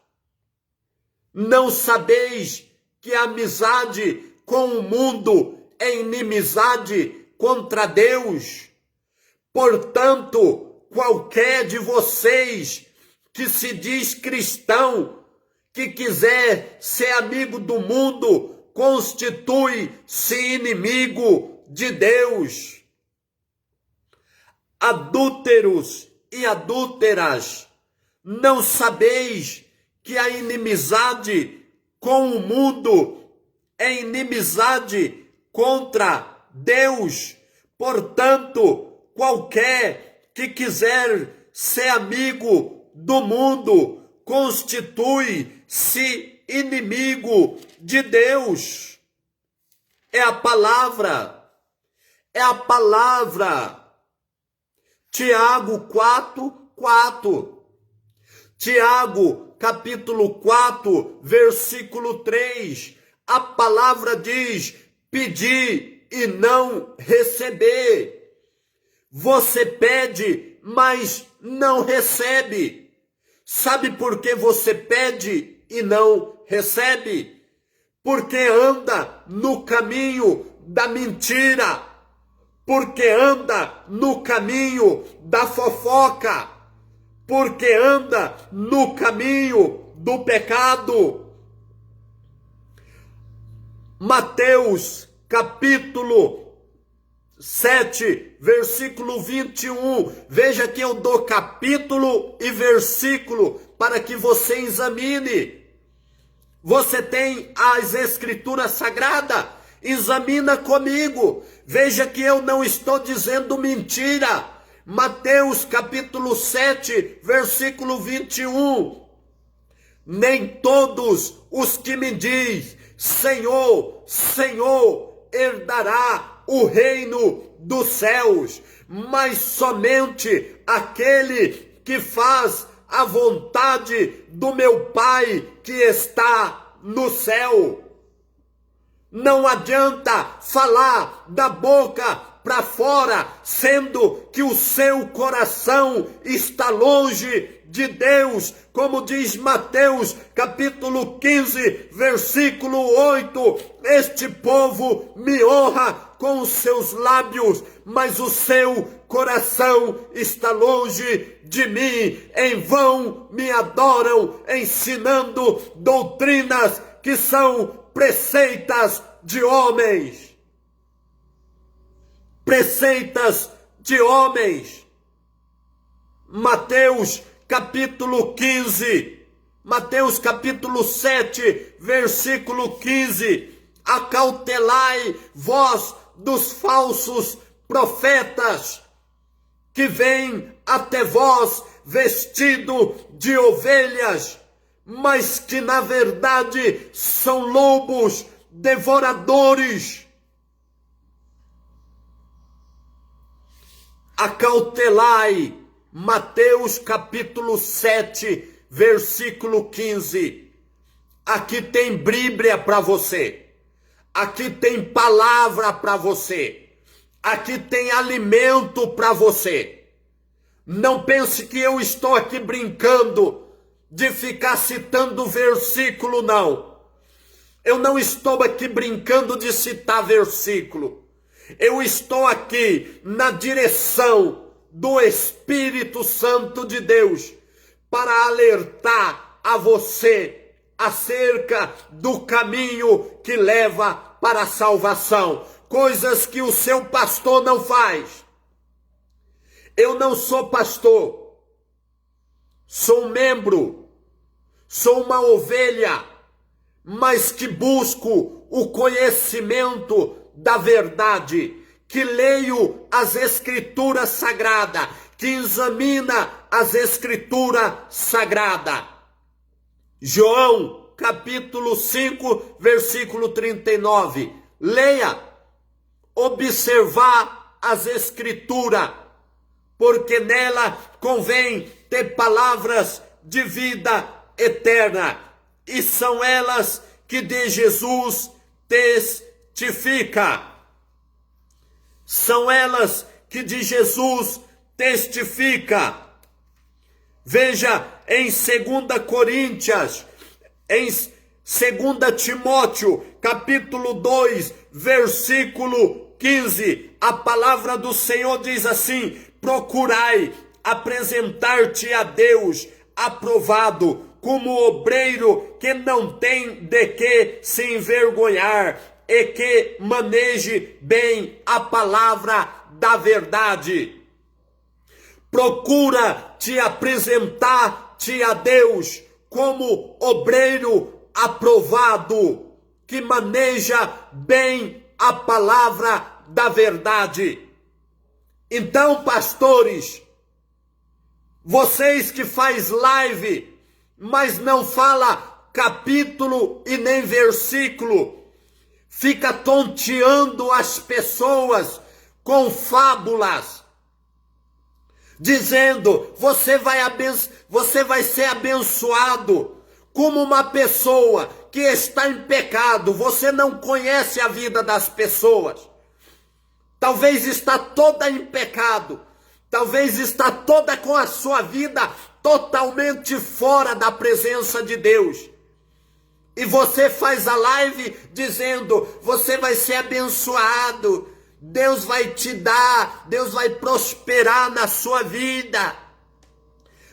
não sabeis que a amizade com o mundo é inimizade contra Deus? Portanto, qualquer de vocês que se diz cristão, que quiser ser amigo do mundo, constitui-se inimigo de Deus. Adúlteros e adúlteras, não sabeis que a inimizade com o mundo é inimizade contra Deus? Portanto, qualquer que quiser ser amigo do mundo constitui-se inimigo de Deus. É a palavra. É a palavra. Tiago 4, 4. Tiago, capítulo 4, versículo 3. A palavra diz: pedi e não receber. Você pede, mas não recebe. Sabe por que você pede e não recebe? Porque anda no caminho da mentira. Porque anda no caminho da fofoca. Porque anda no caminho do pecado. Mateus, capítulo 7, versículo 21. Veja que eu dou capítulo e versículo para que você examine. Você tem as escrituras sagradas? Examina comigo. Veja que eu não estou dizendo mentira. Mateus capítulo 7, versículo 21. Nem todos os que me diz Senhor, Senhor, herdará o reino dos céus, mas somente aquele que faz a vontade do meu Pai que está no céu. Não adianta falar da boca para fora, sendo que o seu coração está longe de Deus, como diz Mateus capítulo 15, versículo 8, este povo me honra com os seus lábios, mas o seu coração está longe de mim, em vão me adoram, ensinando doutrinas que são preceitas de homens. Preceitas de homens. Mateus capítulo 15, Mateus capítulo 7, versículo 15. Acautelai vós dos falsos profetas, que vêm até vós vestido de ovelhas, mas que na verdade são lobos devoradores. Acautelai, Mateus capítulo 7, versículo 15. Aqui tem Bíblia para você. Aqui tem palavra para você. Aqui tem alimento para você. Não pense que eu estou aqui brincando. de ficar citando versículo, não. Eu não estou aqui brincando de citar versículo. Eu estou aqui na direção do Espírito Santo de Deus para alertar a você acerca do caminho que leva para a salvação. Coisas que o seu pastor não faz. Eu não sou pastor. Sou um membro. Sou uma ovelha, mas que busco o conhecimento da verdade, que leio as Escrituras Sagradas, que examina as Escrituras Sagradas. João, capítulo 5, versículo 39. Leia, observar as Escrituras, porque nela convém ter palavras de vida eterna, e são elas que de Jesus testifica. São elas que de Jesus testifica. Veja em 2 Coríntios, em 2 Timóteo, capítulo 2, versículo 15, a palavra do Senhor diz assim: procurai apresentar-te a Deus aprovado, como obreiro que não tem de que se envergonhar e que maneje bem a palavra da verdade. Procura te apresentar-te a Deus como obreiro aprovado, que maneja bem a palavra da verdade. Então, pastores, vocês que faz live, mas não fala capítulo e nem versículo, fica tonteando as pessoas com fábulas, dizendo, você vai ser abençoado, como uma pessoa que está em pecado. Você não conhece a vida das pessoas. Talvez está toda em pecado, talvez está toda com a sua vida totalmente fora da presença de Deus. E você faz a live dizendo, você vai ser abençoado, Deus vai te dar, Deus vai prosperar na sua vida,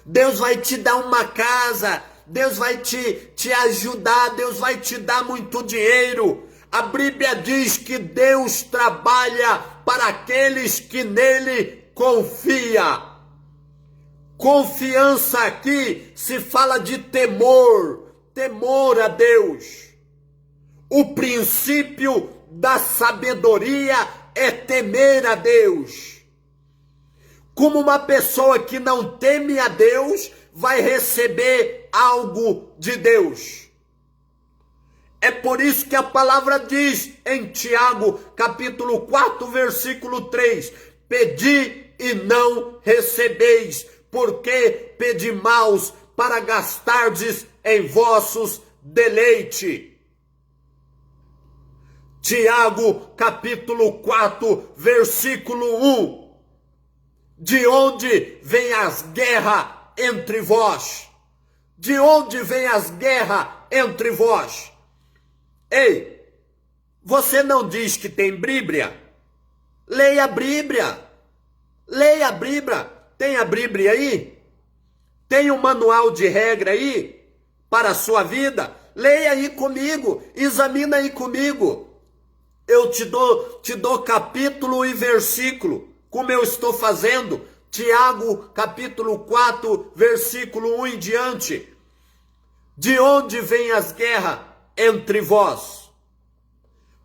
Deus vai te dar uma casa, Deus vai te ajudar, Deus vai te dar muito dinheiro. A Bíblia diz que Deus trabalha para aqueles que nele confia. Confiança aqui se fala de temor, temor a Deus. O princípio da sabedoria é temer a Deus. Como uma pessoa que não teme a Deus vai receber algo de Deus. É por isso que a palavra diz em Tiago, capítulo 4, versículo 3, pedi e não recebeis, porque pedi maus para gastardes em vossos deleite. Tiago, capítulo 4, versículo 1. De onde vem as guerras entre vós? De onde vem as guerras entre vós? Ei, você não diz que tem Bíblia? Leia a Bíblia. Leia a Bíblia. Tem a Bíblia aí? Tem um manual de regra aí para a sua vida? Leia aí comigo, examina aí comigo. Eu te dou capítulo e versículo, como eu estou fazendo. Tiago, capítulo 4, versículo 1 em diante. De onde vêm as guerras entre vós?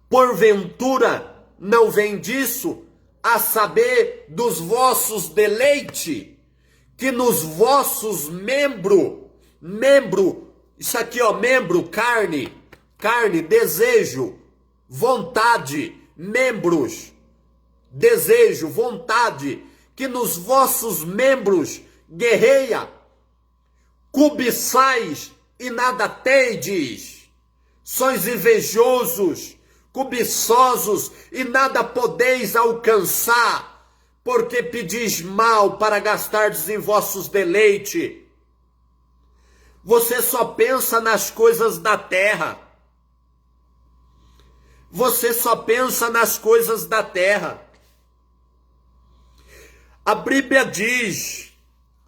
Porventura não vem disso, a saber dos vossos deleites, que nos vossos membro, isso aqui ó, membro, carne, desejo, vontade, membros, desejo, vontade, que nos vossos membros guerreia, cobiçais e nada tendes, sois invejosos, cobiçosos e nada podeis alcançar, porque pedis mal para gastardes em vossos deleites. Você só pensa nas coisas da terra. Você só pensa nas coisas da terra. A Bíblia diz,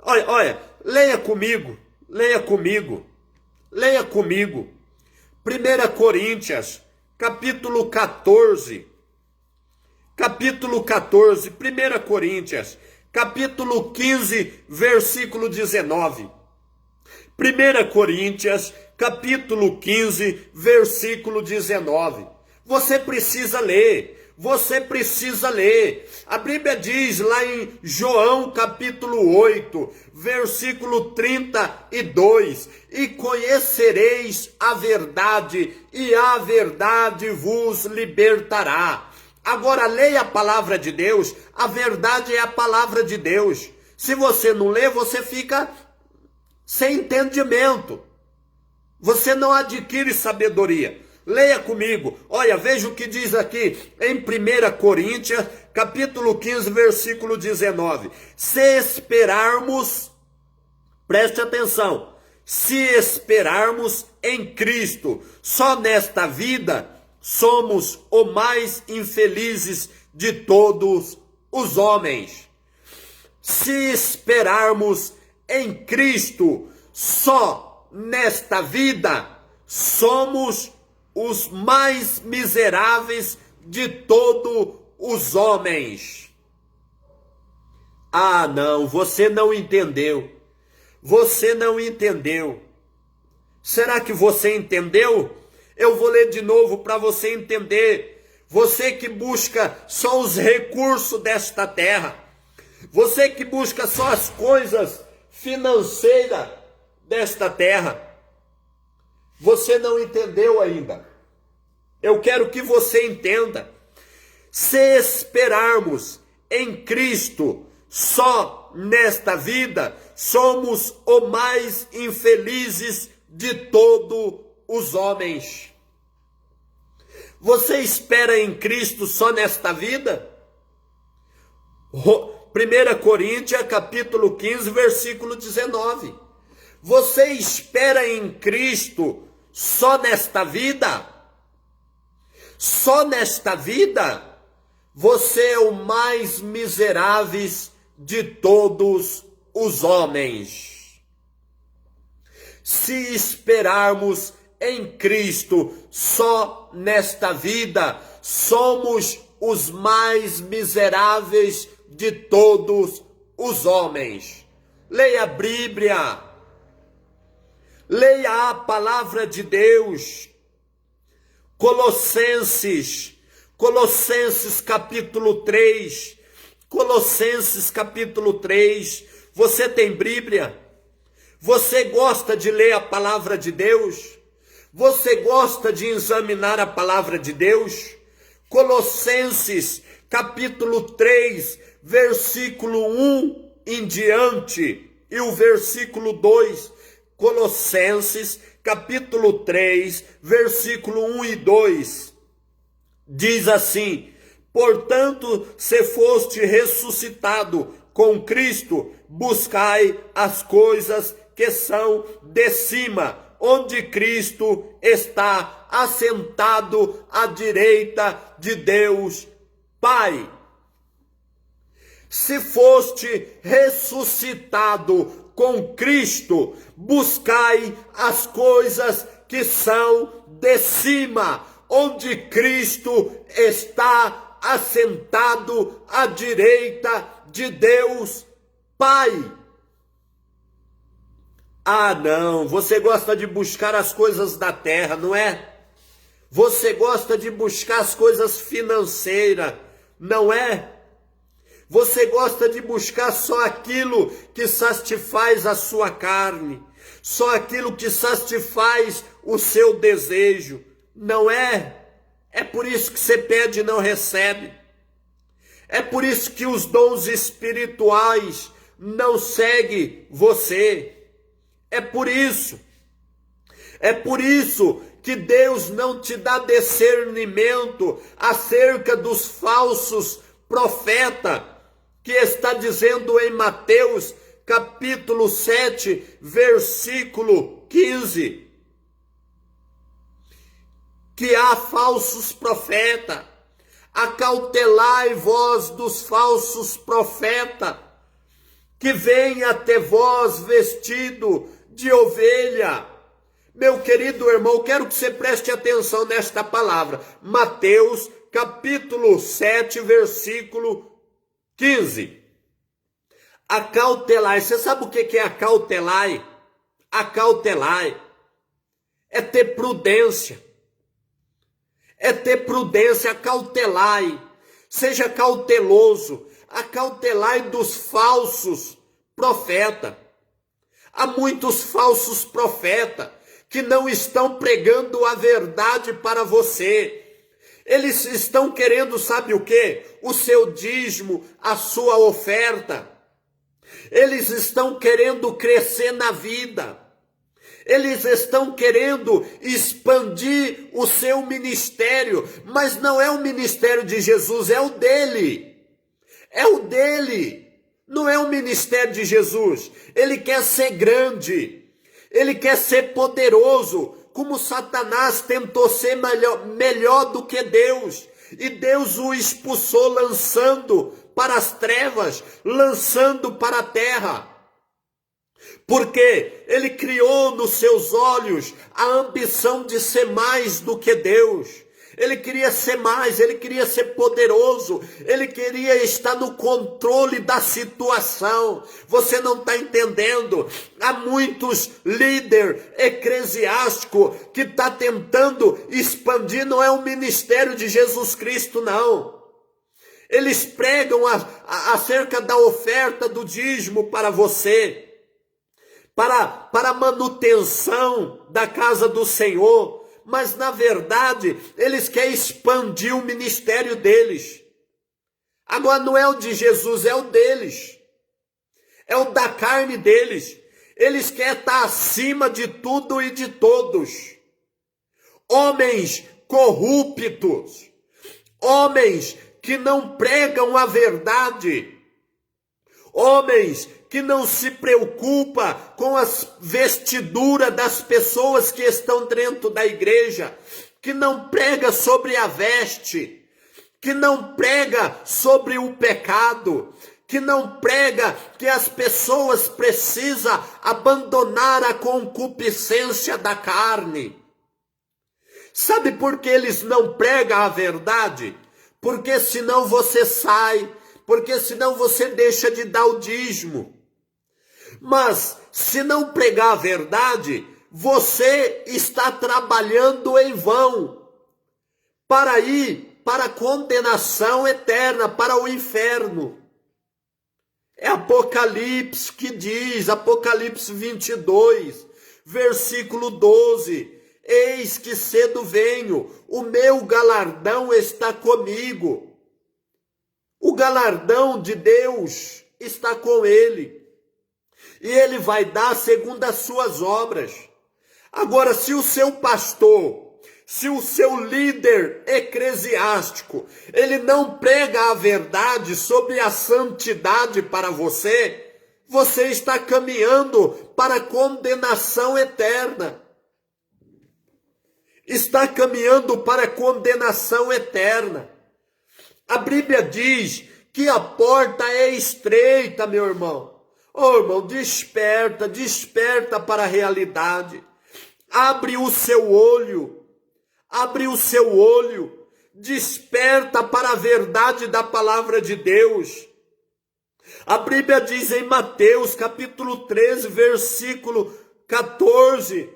olha, leia comigo. 1 Coríntios, capítulo 14, 1 Coríntios, capítulo 15, versículo 19. 1 Coríntios, capítulo 15, versículo 19. Você precisa ler. A Bíblia diz lá em João capítulo 8, versículo 32, e conhecereis a verdade, e a verdade vos libertará. Agora leia a palavra de Deus, a verdade é a palavra de Deus. Se você não lê, você fica sem entendimento. Você não adquire sabedoria. Leia comigo, olha, veja o que diz aqui em 1 Coríntios, capítulo 15, versículo 19. Se esperarmos, preste atenção, se esperarmos em Cristo, só nesta vida, somos os mais infelizes de todos os homens. Se esperarmos em Cristo, só nesta vida, somos os mais miseráveis de todos os homens. Ah, não, você não entendeu. Será que você entendeu? Eu vou ler de novo para você entender. Você que busca só os recursos desta terra, você que busca só as coisas financeiras desta terra, você não entendeu ainda. Eu quero que você entenda. Se esperarmos em Cristo só nesta vida, somos os mais infelizes de todos os homens. Você espera em Cristo só nesta vida? 1 Coríntios, capítulo 15, versículo 19. Você espera em Cristo só nesta vida? Só nesta vida? Você é o mais miserável de todos os homens. Se esperarmos em Cristo só nesta vida, somos os mais miseráveis de todos os homens. Leia a Bíblia. Leia a palavra de Deus. Colossenses capítulo 3. Colossenses capítulo 3. Você tem Bíblia? Você gosta de ler a palavra de Deus? Você gosta de examinar a palavra de Deus? Colossenses capítulo 3, versículo 1 em diante e o versículo 2. Colossenses, capítulo 3, versículo 1 e 2, diz assim: portanto, se foste ressuscitado com Cristo, buscai as coisas que são de cima, onde Cristo está assentado à direita de Deus Pai. Se foste ressuscitado com Cristo, buscai as coisas que são de cima, onde Cristo está assentado à direita de Deus Pai. Ah, não, você gosta de buscar as coisas da terra, não é? Você gosta de buscar as coisas financeiras, não é? Você gosta de buscar só aquilo que satisfaz a sua carne, só aquilo que satisfaz o seu desejo, não é? É por isso que você pede e não recebe. É por isso que os dons espirituais não seguem você. É por isso que Deus não te dá discernimento acerca dos falsos profetas, que está dizendo em Mateus capítulo 7, versículo 15. Que há falsos profetas. Acautelai-vos dos falsos profetas, que vêm até vós vestido de ovelha. Meu querido irmão, quero que você preste atenção nesta palavra. Mateus, capítulo 7, versículo 15. Acautelai. Você sabe o que é acautelai? Acautelai é ter prudência. É ter prudência, acautelai. Seja cauteloso. Acautelai dos falsos profetas. Há muitos falsos profetas que não estão pregando a verdade para você. Eles estão querendo, sabe o quê? O seu dízimo, a sua oferta. Eles estão querendo crescer na vida. Eles estão querendo expandir o seu ministério, mas não é o ministério de Jesus, é o dele. É o dele. Não é o ministério de Jesus. Ele quer ser grande. Ele quer ser poderoso, como Satanás tentou ser melhor do que Deus. E Deus o expulsou lançando para as trevas, lançando para a terra. Porque ele criou nos seus olhos a ambição de ser mais do que Deus. Ele queria ser mais, ele queria ser poderoso, ele queria estar no controle da situação. Você não está entendendo? Há muitos líderes eclesiásticos que estão tentando expandir, não é o ministério de Jesus Cristo, não. Eles pregam acerca da oferta do dízimo para você. Para a manutenção da casa do Senhor, mas na verdade eles querem expandir o ministério deles. Agora não é o de Jesus, é o deles, é o da carne deles. Eles querem estar acima de tudo e de todos. Homens corruptos, homens que não pregam a verdade, homens que não se preocupa com as vestiduras das pessoas que estão dentro da igreja, que não prega sobre a veste, que não prega sobre o pecado, que não prega que as pessoas precisam abandonar a concupiscência da carne. Sabe por que eles não pregam a verdade? Porque senão você sai, porque senão você deixa de dar o dízimo. Mas se não pregar a verdade, você está trabalhando em vão para ir para a condenação eterna, para o inferno. É Apocalipse que diz, Apocalipse 22, versículo 12. Eis que cedo venho, o meu galardão está comigo. O galardão de Deus está com ele. E ele vai dar segundo as suas obras. Agora, se o seu pastor, se o seu líder eclesiástico, ele não prega a verdade sobre a santidade para você, você está caminhando para a condenação eterna. Está caminhando para a condenação eterna. A Bíblia diz que a porta é estreita, meu irmão. Oh, irmão, desperta, desperta para a realidade. Abre o seu olho, desperta para a verdade da palavra de Deus. A Bíblia diz em Mateus, capítulo 13, versículo 14,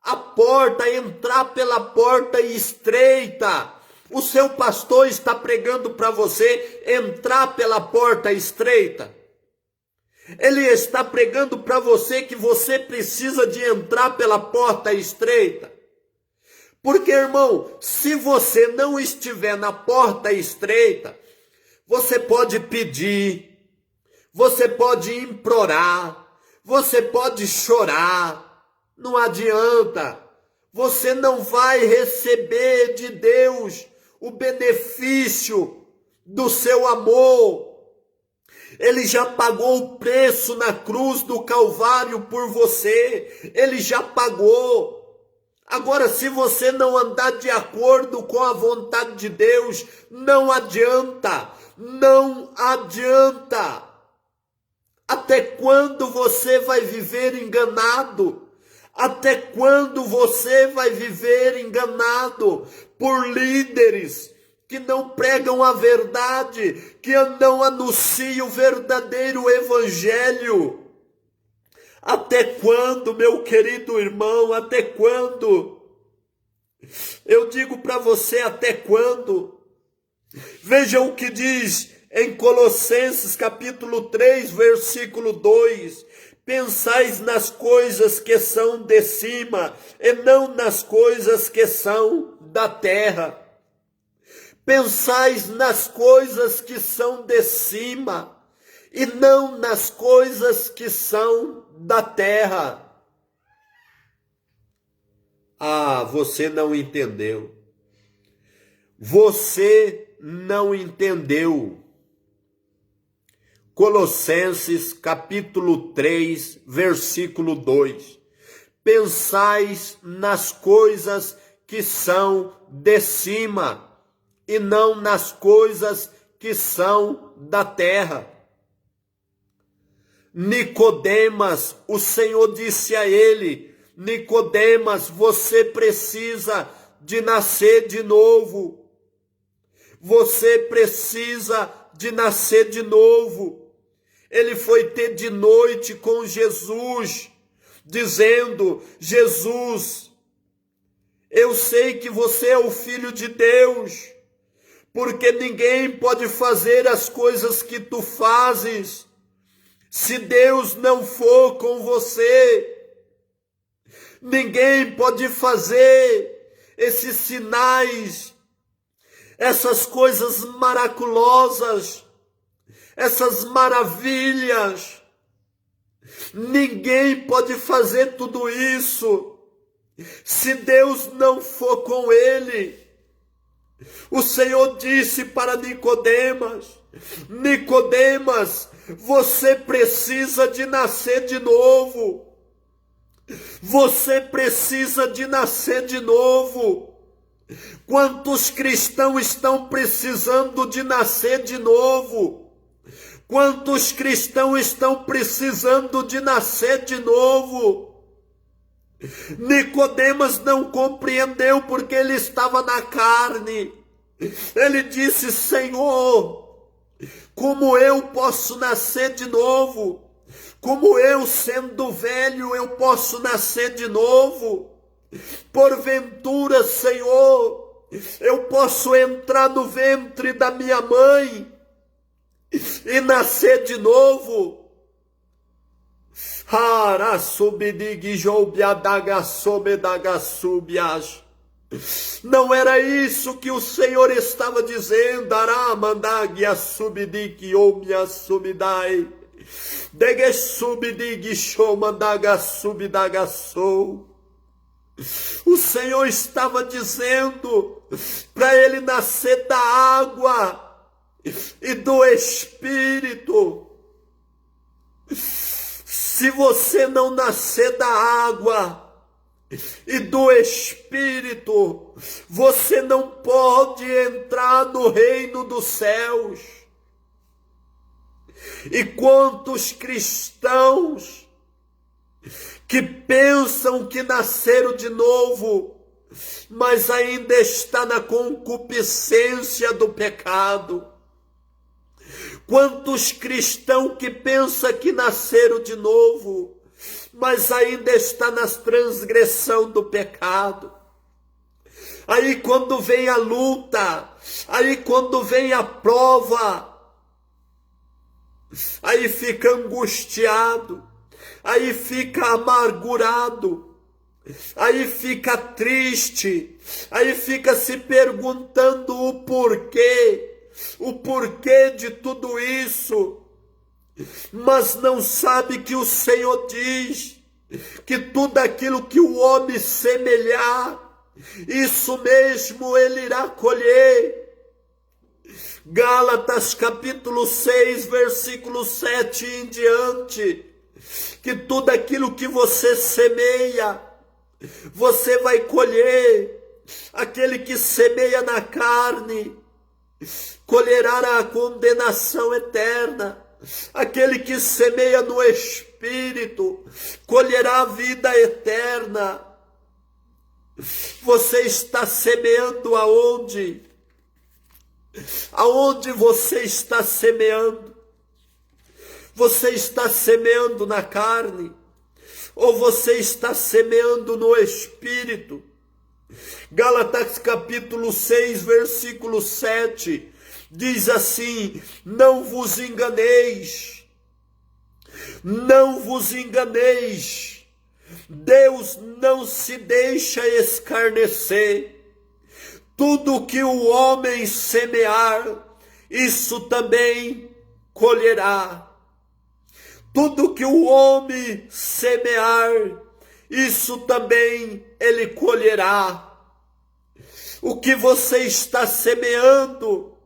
a porta, entrar pela porta estreita. O seu pastor está pregando para você entrar pela porta estreita. Ele está pregando para você que você precisa de entrar pela porta estreita. Porque, irmão, se você não estiver na porta estreita, você pode pedir, você pode implorar, você pode chorar, não adianta. Você não vai receber de Deus o benefício do seu amor. Ele já pagou o preço na cruz do Calvário por você. Ele já pagou. Agora, se você não andar de acordo com a vontade de Deus, não adianta. Não adianta. Até quando você vai viver enganado? Até quando você vai viver enganado por líderes que não pregam a verdade, que não anunciam o verdadeiro evangelho? Até quando, meu querido irmão, até quando? Eu digo para você, até quando? Veja o que diz em Colossenses capítulo 3, versículo 2. Pensais nas coisas que são de cima, e não nas coisas que são da terra. Pensais nas coisas que são de cima, e não nas coisas que são da terra. Ah, você não entendeu. Você não entendeu. Colossenses capítulo 3, versículo 2. Pensais nas coisas que são de cima, e não nas coisas que são da terra. Nicodemas, o Senhor disse a ele: Nicodemas, você precisa de nascer de novo. Você precisa de nascer de novo. Ele foi ter de noite com Jesus, dizendo: Jesus, eu sei que você é o Filho de Deus, porque ninguém pode fazer as coisas que tu fazes se Deus não for com você. Ninguém pode fazer esses sinais, essas coisas miraculosas, essas maravilhas. Ninguém pode fazer tudo isso se Deus não for com ele. O Senhor disse para Nicodemas: Nicodemas, você precisa de nascer de novo. Você precisa de nascer de novo. Quantos cristãos estão precisando de nascer de novo? Quantos cristãos estão precisando de nascer de novo? Nicodemas não compreendeu porque ele estava na carne. Ele disse: Senhor, como eu posso nascer de novo? Como eu, sendo velho, eu posso nascer de novo? Porventura, Senhor, eu posso entrar no ventre da minha mãe e nascer de novo? Não era isso que o Senhor estava dizendo. O Senhor estava dizendo para ele nascer da água e do Espírito. Se você não nascer da água e do Espírito, você não pode entrar no reino dos céus. E quantos cristãos que pensam que nasceram de novo, mas ainda está na concupiscência do pecado. Quantos cristãos que pensam que nasceram de novo, mas ainda está na transgressão do pecado. Aí quando vem a luta, aí quando vem a prova, aí fica angustiado, aí fica amargurado, aí fica triste, aí fica se perguntando o porquê de tudo isso, mas não sabe que o Senhor diz que tudo aquilo que o homem semelhar, isso mesmo ele irá colher. Gálatas capítulo 6, versículo 7 em diante, que tudo aquilo que você semeia, você vai colher. Aquele que semeia na carne, colherá a condenação eterna. Aquele que semeia no Espírito, colherá a vida eterna. Você está semeando aonde? Aonde você está semeando? Você está semeando na carne? Ou você está semeando no Espírito? Gálatas capítulo 6, versículo 7, diz assim: não vos enganeis, não vos enganeis, Deus não se deixa escarnecer. Tudo que o homem semear, isso também colherá. Tudo que o homem semear, isso também ele colherá. O que você está semeando?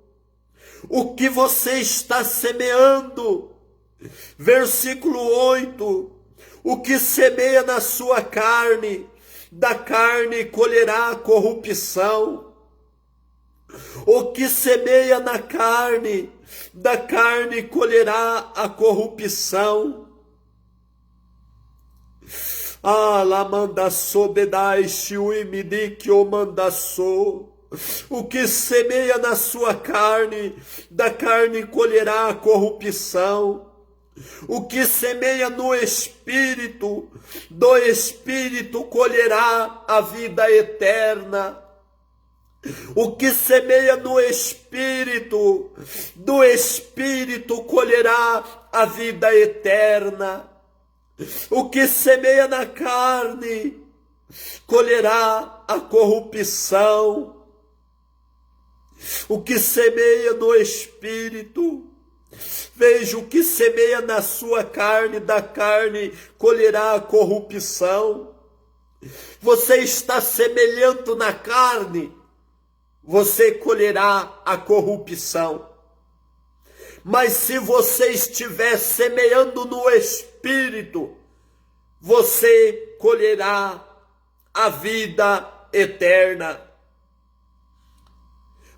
O que você está semeando? Versículo 8. O que semeia na sua carne, da carne colherá corrupção. O que semeia na carne, da carne colherá a corrupção. La mandaçô bedaixe o imidique o mandaçô. O que semeia na sua carne, da carne colherá a corrupção. O que semeia no Espírito, do Espírito colherá a vida eterna. O que semeia no Espírito, do Espírito colherá a vida eterna. O que semeia na carne, colherá a corrupção. O que semeia no Espírito, veja, o que semeia na sua carne, da carne colherá a corrupção. Você está semeando na carne, você colherá a corrupção. Mas se você estiver semeando no Espírito, você colherá a vida eterna.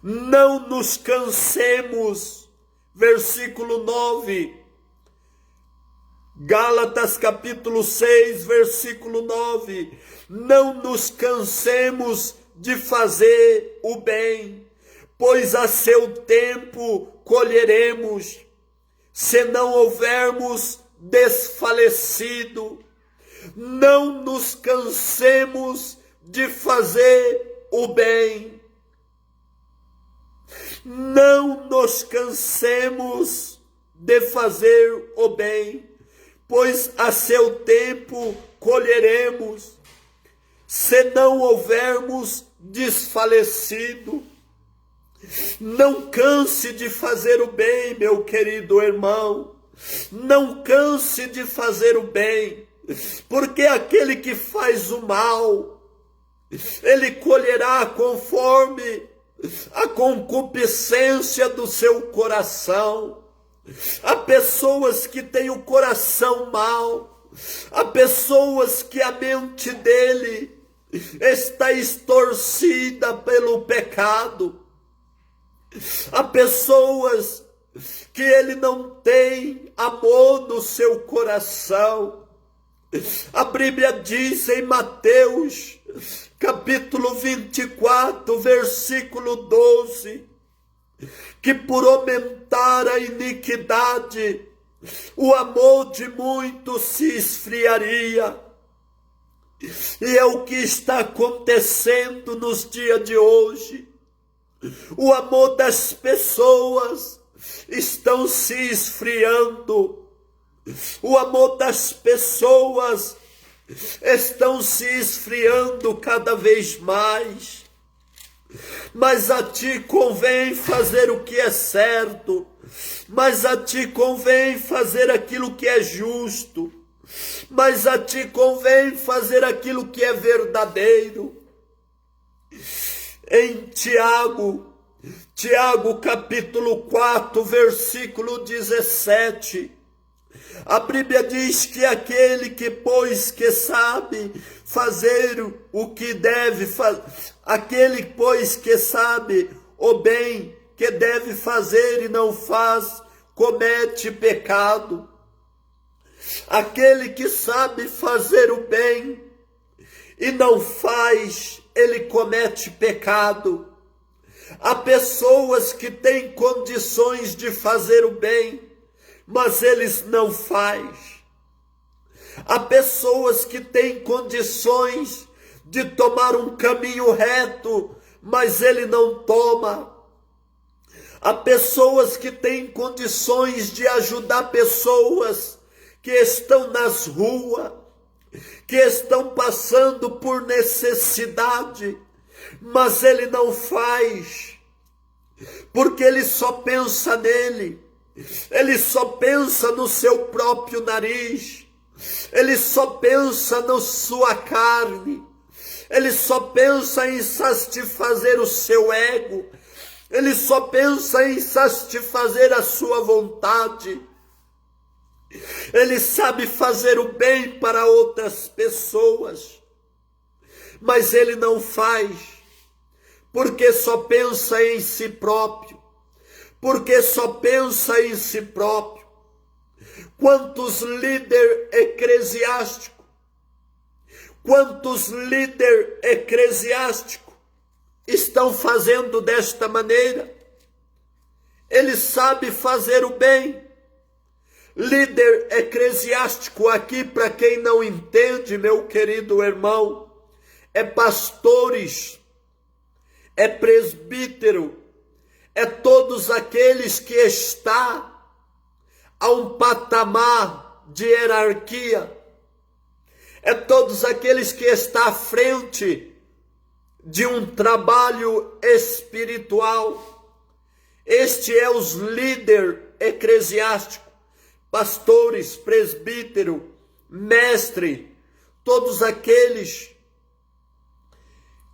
Não nos cansemos, versículo 9, Gálatas capítulo 6, versículo 9, não nos cansemos de fazer o bem, pois a seu tempo colheremos, se não houvermos desfalecido. Não nos cansemos de fazer o bem. Não nos cansemos de fazer o bem, pois a seu tempo colheremos, se não houvermos desfalecido. Não canse de fazer o bem, meu querido irmão. Não canse de fazer o bem, porque aquele que faz o mal, ele colherá conforme a concupiscência do seu coração. Há pessoas que têm o coração mau, há pessoas que a mente dele está estorcida pelo pecado. Há pessoas que ele não tem amor no seu coração. A Bíblia diz em Mateus, capítulo 24, versículo 12, que por aumentar a iniquidade, o amor de muitos se esfriaria. E é o que está acontecendo nos dias de hoje. O amor das pessoas estão se esfriando. O amor das pessoas estão se esfriando cada vez mais. Mas a ti convém fazer o que é certo. Mas a ti convém fazer aquilo que é justo. Mas a ti convém fazer aquilo que é verdadeiro. Em Tiago, Tiago capítulo 4, versículo 17. A Bíblia diz que aquele que, pois, que sabe fazer o que deve fazer, aquele, pois, que sabe o bem que deve fazer e não faz, comete pecado. Aquele que sabe fazer o bem e não faz, ele comete pecado. Há pessoas que têm condições de fazer o bem, mas eles não fazem. Há pessoas que têm condições de tomar um caminho reto, mas ele não toma. Há pessoas que têm condições de ajudar pessoas que estão nas ruas, que estão passando por necessidade, mas ele não faz, porque ele só pensa nele, ele só pensa no seu próprio nariz, ele só pensa na sua carne, ele só pensa em satisfazer o seu ego, ele só pensa em satisfazer a sua vontade. Ele sabe fazer o bem para outras pessoas, mas ele não faz, porque só pensa em si próprio, porque só pensa em si próprio. Quantos líderes eclesiásticos estão fazendo desta maneira? Ele sabe fazer o bem. Líder eclesiástico aqui, para quem não entende, meu querido irmão, é pastores, é presbítero, é todos aqueles que estão a um patamar de hierarquia, é todos aqueles que estão à frente de um trabalho espiritual. Este é os líderes eclesiásticos, pastores, presbítero, mestre, todos aqueles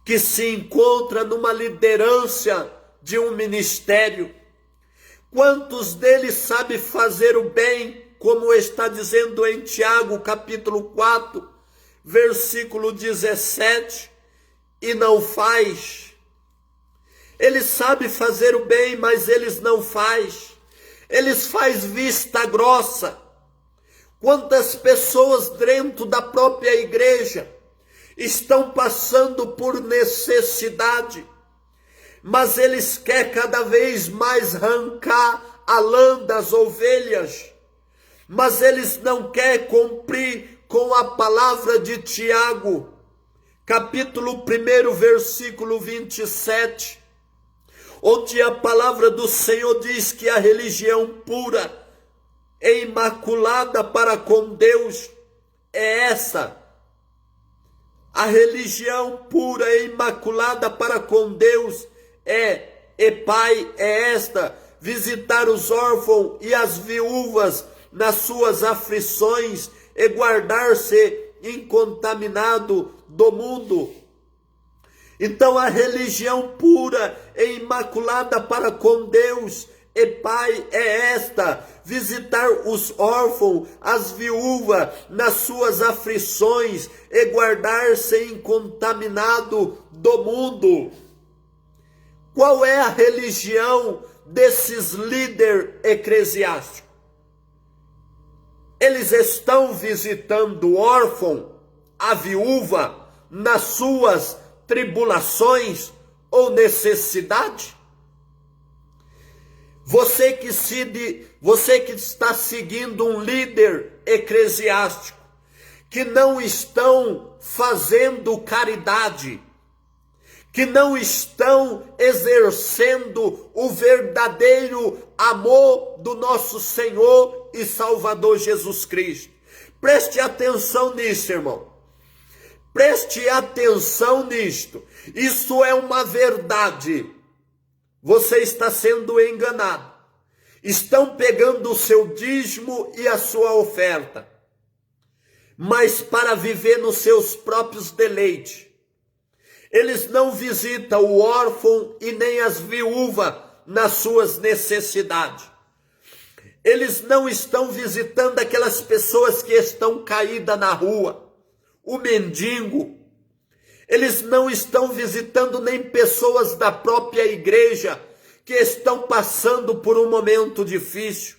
que se encontram numa liderança de um ministério. Quantos deles sabem fazer o bem, como está dizendo em Tiago capítulo 4, versículo 17, e não faz? Eles sabem fazer o bem, mas eles não fazem. Eles fazem vista grossa. Quantas pessoas dentro da própria igreja estão passando por necessidade, mas eles querem cada vez mais arrancar a lã das ovelhas, mas eles não querem cumprir com a palavra de Tiago, capítulo 1, versículo 27, onde a palavra do Senhor diz que a religião pura e imaculada para com Deus é essa. A religião pura e imaculada para com Deus Pai, é esta: visitar os órfãos e as viúvas nas suas aflições e guardar-se incontaminado do mundo. Então a religião pura e imaculada para com Deus e Pai é esta: visitar os órfãos, as viúvas nas suas aflições e guardar-se incontaminado do mundo. Qual é a religião desses líderes eclesiásticos? Eles estão visitando o órfão, a viúva, nas suas tribulações ou necessidade? Você que está seguindo um líder eclesiástico, que não estão fazendo caridade, que não estão exercendo o verdadeiro amor do nosso Senhor e Salvador Jesus Cristo. Preste atenção nisso, irmão. Preste atenção nisto. Isso é uma verdade. Você está sendo enganado. Estão pegando o seu dízimo e a sua oferta, mas para viver nos seus próprios deleites. Eles não visitam o órfão e nem as viúvas nas suas necessidades. Eles não estão visitando aquelas pessoas que estão caídas na rua, o mendigo. Eles não estão visitando nem pessoas da própria igreja que estão passando por um momento difícil.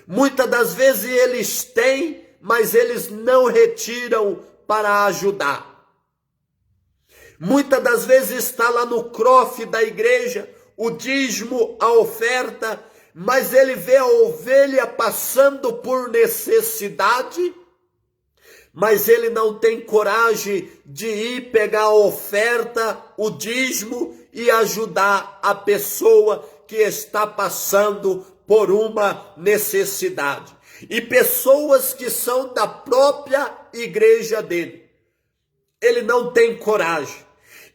Muitas das vezes eles têm, mas eles não retiram para ajudar. Muitas das vezes está lá no cofre da igreja, o dízimo, a oferta, mas ele vê a ovelha passando por necessidade, mas ele não tem coragem de ir pegar a oferta, o dízimo e ajudar a pessoa que está passando por uma necessidade. E pessoas que são da própria igreja dele. Ele não tem coragem.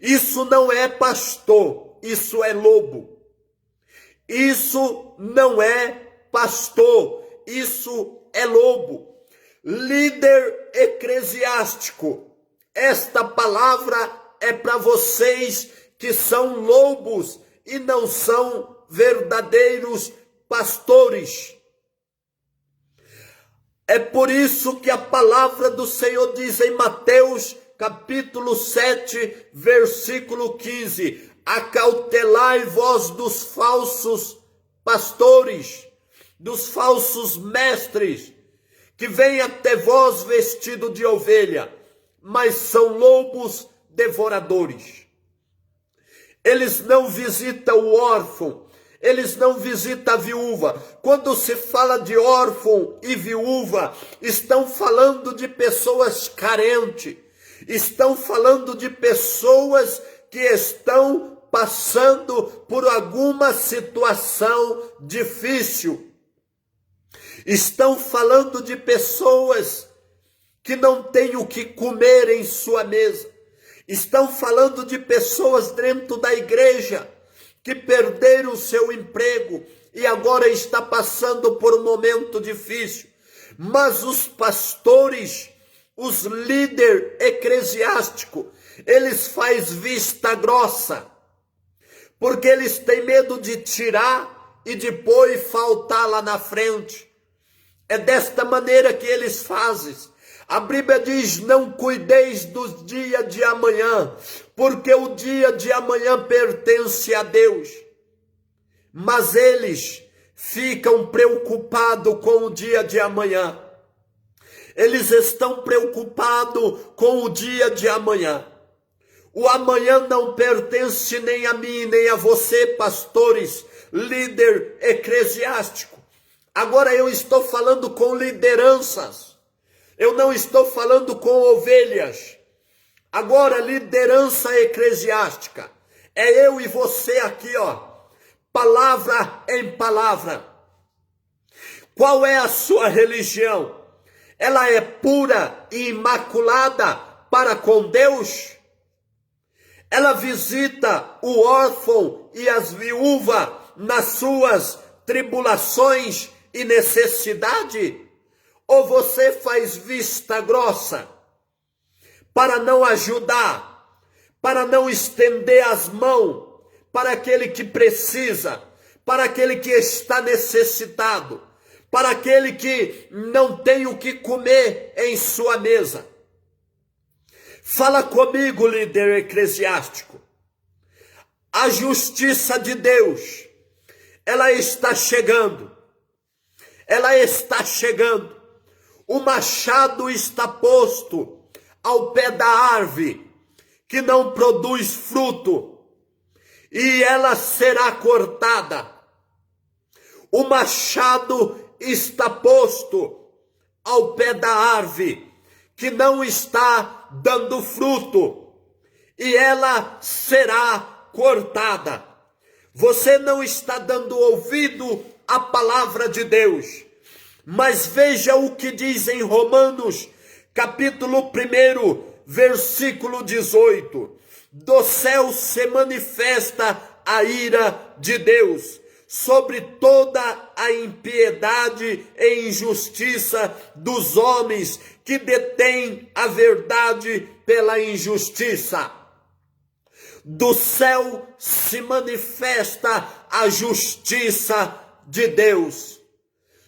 Isso não é pastor, isso é lobo. Isso não é pastor, isso é lobo. Líder eclesiástico, esta palavra é para vocês que são lobos e não são verdadeiros pastores. É por isso que a palavra do Senhor diz em Mateus capítulo 7, versículo 15, acautelai vós dos falsos pastores, dos falsos mestres, que vêm até vós vestido de ovelha, mas são lobos devoradores. Eles não visitam o órfão, eles não visitam a viúva. Quando se fala de órfão e viúva, estão falando de pessoas carentes, estão falando de pessoas que estão passando por alguma situação difícil. Estão falando de pessoas que não têm o que comer em sua mesa. Estão falando de pessoas dentro da igreja que perderam o seu emprego e agora está passando por um momento difícil. Mas os pastores, os líderes eclesiásticos, eles fazem vista grossa, porque eles têm medo de tirar e depois faltar lá na frente. É desta maneira que eles fazem. A Bíblia diz, não cuideis dos dias de amanhã, porque o dia de amanhã pertence a Deus. Mas eles ficam preocupados com o dia de amanhã. Eles estão preocupados com o dia de amanhã. O amanhã não pertence nem a mim, nem a você, pastores, líder eclesiástico. Agora eu estou falando com lideranças. Eu não estou falando com ovelhas. Agora, liderança eclesiástica. É eu e você aqui, ó. Palavra em palavra. Qual é a sua religião? Ela é pura e imaculada para com Deus? Ela visita o órfão e as viúvas nas suas tribulações e necessidade? Ou você faz vista grossa para não ajudar, para não estender as mãos para aquele que precisa, para aquele que está necessitado, para aquele que não tem o que comer em sua mesa? Fala comigo, líder eclesiástico. A justiça de Deus, ela está chegando. Ela está chegando. O machado está posto ao pé da árvore, que não produz fruto, e ela será cortada. O machado está posto ao pé da árvore, que não está dando fruto, e ela será cortada. Você não está dando ouvido à palavra de Deus. Mas veja o que diz em Romanos, capítulo 1, versículo 18. Do céu se manifesta a ira de Deus sobre toda a impiedade e injustiça dos homens que detêm a verdade pela injustiça. Do céu se manifesta a justiça de Deus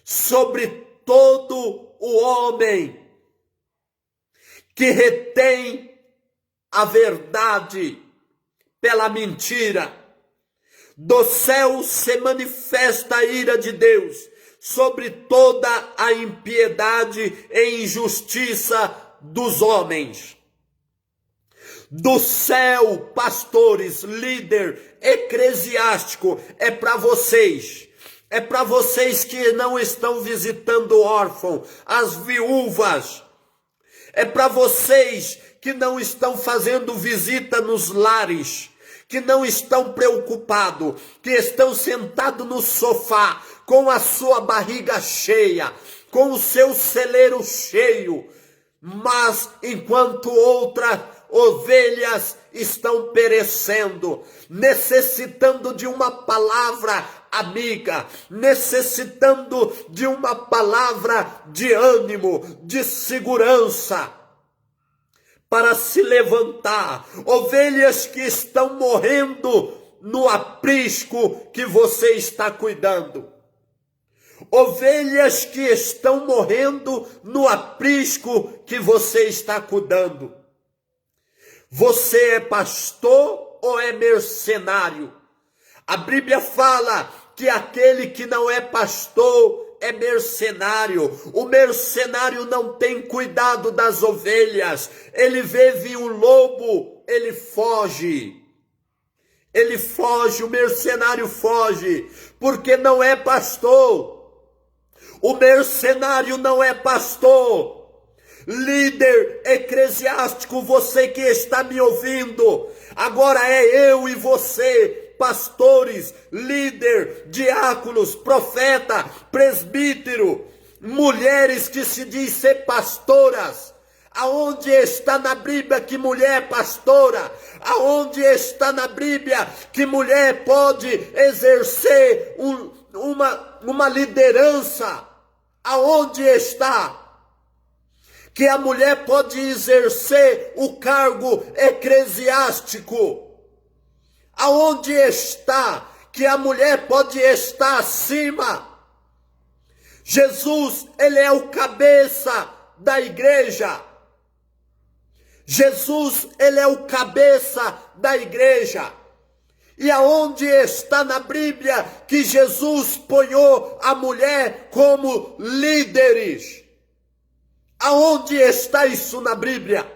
sobre todo o homem que retém a verdade pela mentira. Do céu se manifesta a ira de Deus sobre toda a impiedade e injustiça dos homens. Do céu, pastores, líder eclesiástico, é para vocês. É para vocês que não estão visitando o órfão, as viúvas. É para vocês que não estão fazendo visita nos lares, que não estão preocupados, que estão sentados no sofá, com a sua barriga cheia, com o seu celeiro cheio, mas enquanto outras ovelhas estão perecendo, necessitando de uma palavra amiga, necessitando de uma palavra de ânimo, de segurança, para se levantar. Ovelhas que estão morrendo no aprisco que você está cuidando. Ovelhas que estão morrendo no aprisco que você está cuidando. Você é pastor ou é mercenário? A Bíblia fala que aquele que não é pastor é mercenário. O mercenário não tem cuidado das ovelhas. Ele vê vir um lobo, ele foge. Ele foge, o mercenário foge, porque não é pastor. O mercenário não é pastor. Líder eclesiástico, você que está me ouvindo, agora é eu e você, pastores, líder, diáconos, profeta, presbítero, mulheres que se diz ser pastoras. Aonde está na Bíblia que mulher é pastora? Aonde está na Bíblia que mulher pode exercer uma liderança? Aonde está que a mulher pode exercer o cargo eclesiástico? Aonde está que a mulher pode estar acima? Jesus, ele é o cabeça da igreja. Jesus, ele é o cabeça da igreja. E aonde está na Bíblia que Jesus ponhou a mulher como líderes? Aonde está isso na Bíblia?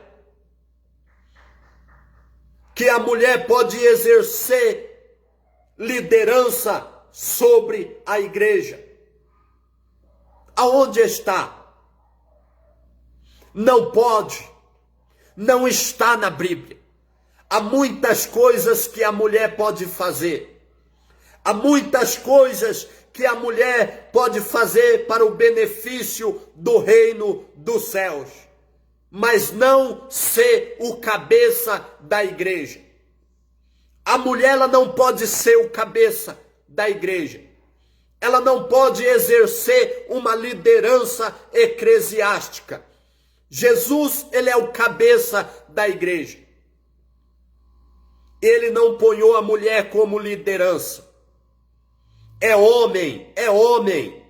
Que a mulher pode exercer liderança sobre a igreja. Aonde está? Não pode. Não está na Bíblia. Há muitas coisas que a mulher pode fazer. Há muitas coisas que a mulher pode fazer para o benefício do reino dos céus, mas não ser o cabeça da igreja. A mulher, ela não pode ser o cabeça da igreja. Ela não pode exercer uma liderança eclesiástica. Jesus, ele é o cabeça da igreja. Ele não ponhou a mulher como liderança. É homem, é homem.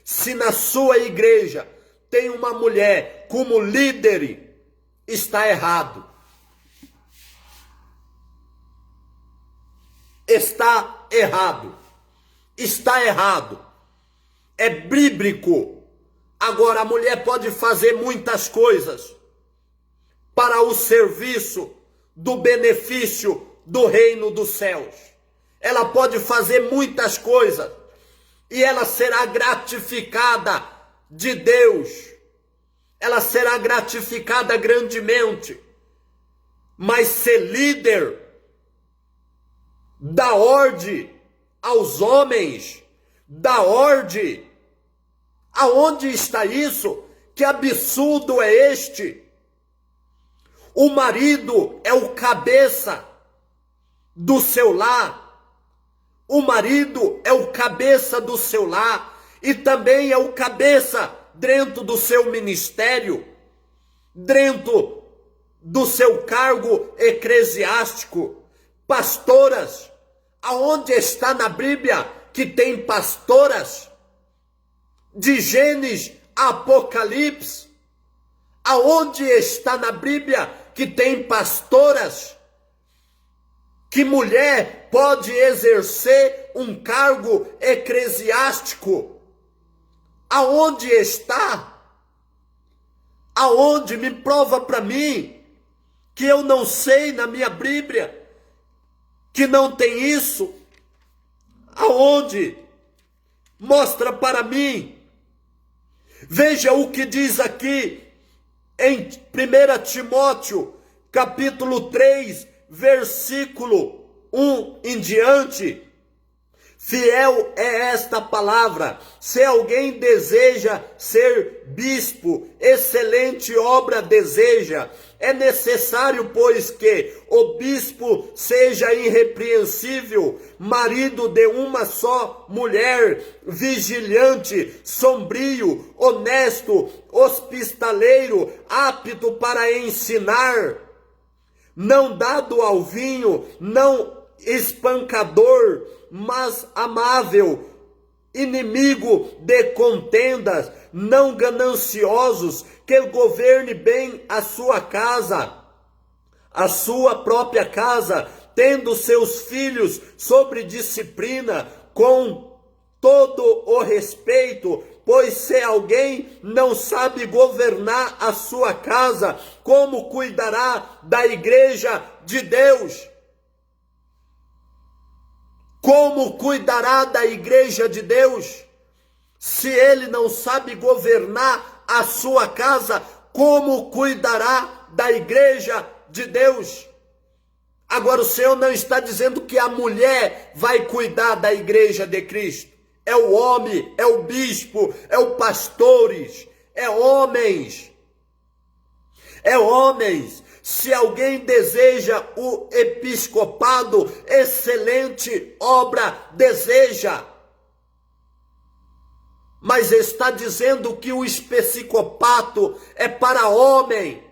Se na sua igreja tem uma mulher como líder, está errado. Está errado. Está errado. É bíblico. Agora, a mulher pode fazer muitas coisas para o serviço do benefício do reino dos céus. Ela pode fazer muitas coisas e ela será gratificada de Deus. Ela será gratificada grandemente. Mas ser líder dá ordem aos homens, dá ordem. Aonde está isso? Que absurdo é este? O marido é o cabeça do seu lar. O marido é o cabeça do seu lar e também é o cabeça dentro do seu ministério, dentro do seu cargo eclesiástico. pastoras. Aonde está na Bíblia que tem pastoras? De Gênesis a Apocalipse. Aonde está na Bíblia que tem pastoras? Que mulher pode exercer um cargo eclesiástico? Aonde está? Aonde? Me prova para mim, que eu não sei na minha Bíblia, que não tem isso. Aonde? Mostra para mim. Veja o que diz aqui em 1 Timóteo, capítulo 3, versículo 1 em diante. Fiel é esta palavra. Se alguém deseja ser bispo, excelente obra deseja. É necessário, pois, que o bispo seja irrepreensível, marido de uma só mulher, vigilante, sombrio, honesto, hospitaleiro, apto para ensinar, não dado ao vinho, não espancador, mas amável, inimigo de contendas, não gananciosos, que governe bem a sua casa, a sua própria casa, tendo seus filhos sobre disciplina, com todo o respeito, pois se alguém não sabe governar a sua casa, como cuidará da igreja de Deus? Como cuidará da igreja de Deus? Se ele não sabe governar a sua casa, como cuidará da igreja de Deus? Agora o Senhor não está dizendo que a mulher vai cuidar da igreja de Cristo. É o homem, é o bispo, é o pastores, é homens. É homens. Se alguém deseja o episcopado, excelente obra deseja. Mas está dizendo que o episcopato é para homem.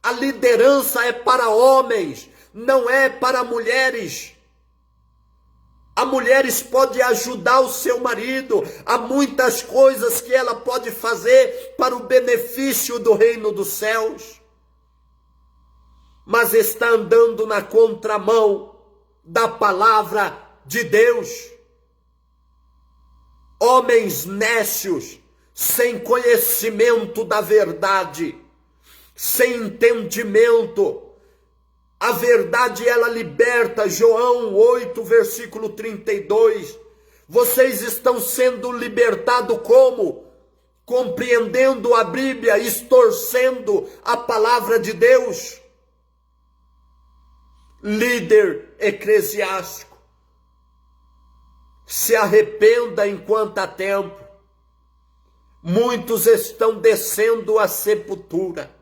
A liderança é para homens, não é para mulheres. A mulheres pode ajudar o seu marido, há muitas coisas que ela pode fazer para o benefício do reino dos céus. Mas está andando na contramão da palavra de Deus. Homens nécios, sem conhecimento da verdade, sem entendimento. A verdade, ela liberta. João 8, versículo 32. Vocês estão sendo libertados como? Compreendendo a Bíblia, extorcendo a palavra de Deus. Líder eclesiástico, se arrependa enquanto há tempo. Muitos estão descendo à sepultura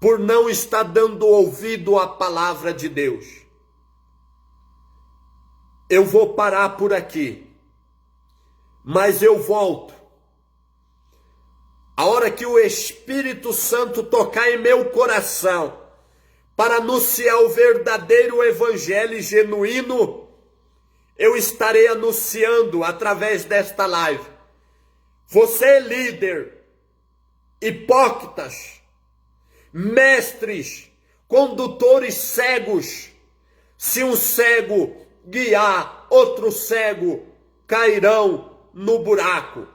por não estar dando ouvido à palavra de Deus. Eu vou parar por aqui, mas eu volto. A hora que o Espírito Santo tocar em meu coração para anunciar o verdadeiro evangelho genuíno, eu estarei anunciando através desta live. Você, líder, hipócritas, mestres, condutores cegos, se um cego guiar outro cego, cairão no buraco.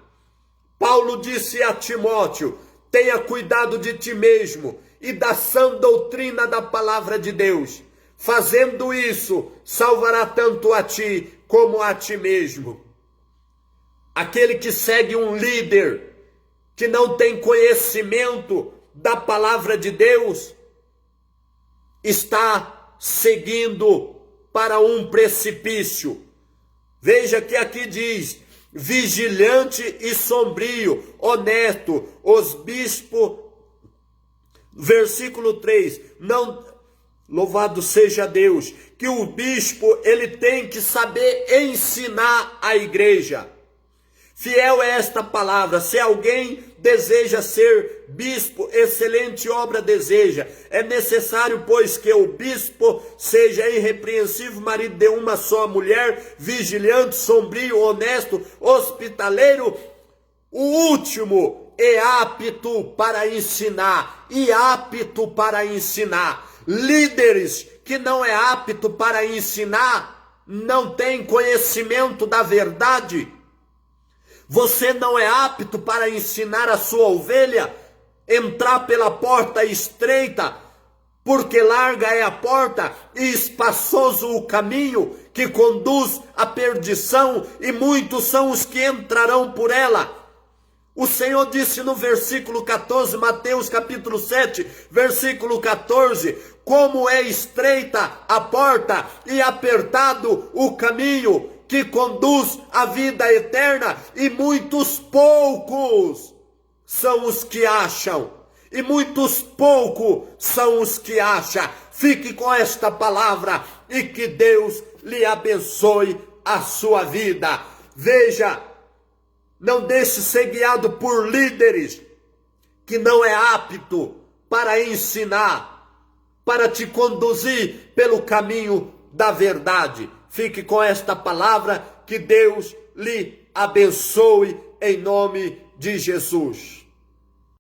Paulo disse a Timóteo: tenha cuidado de ti mesmo e da sã doutrina da palavra de Deus. Fazendo isso, salvará tanto a ti como a ti mesmo. Aquele que segue um líder que não tem conhecimento da palavra de Deus, está seguindo para um precipício. Veja que aqui diz: vigilante e sombrio, honesto, os bispos. Versículo 3, não, louvado seja Deus, que o bispo, ele tem que saber ensinar a igreja. Fiel é esta palavra. Se alguém deseja ser bispo, excelente obra deseja. É necessário, pois, que o bispo seja irrepreensível, marido de uma só mulher, vigilante, sombrio, honesto, hospitaleiro. O último é apto para ensinar, e apto para ensinar. Líderes que não é apto para ensinar, não tem conhecimento da verdade. Você não é apto para ensinar a sua ovelha entrar pela porta estreita, porque larga é a porta e espaçoso o caminho que conduz à perdição, e muitos são os que entrarão por ela. O Senhor disse no versículo 14, Mateus capítulo 7, versículo 14, como é estreita a porta e apertado o caminho que conduz à vida eterna, e muitos poucos são os que acham, e muitos poucos são os que acham. Fique com esta palavra e que Deus lhe abençoe a sua vida. Veja, não deixe ser guiado por líderes que não é apto para ensinar, para te conduzir pelo caminho da verdade. Fique com esta palavra, que Deus lhe abençoe em nome de Jesus.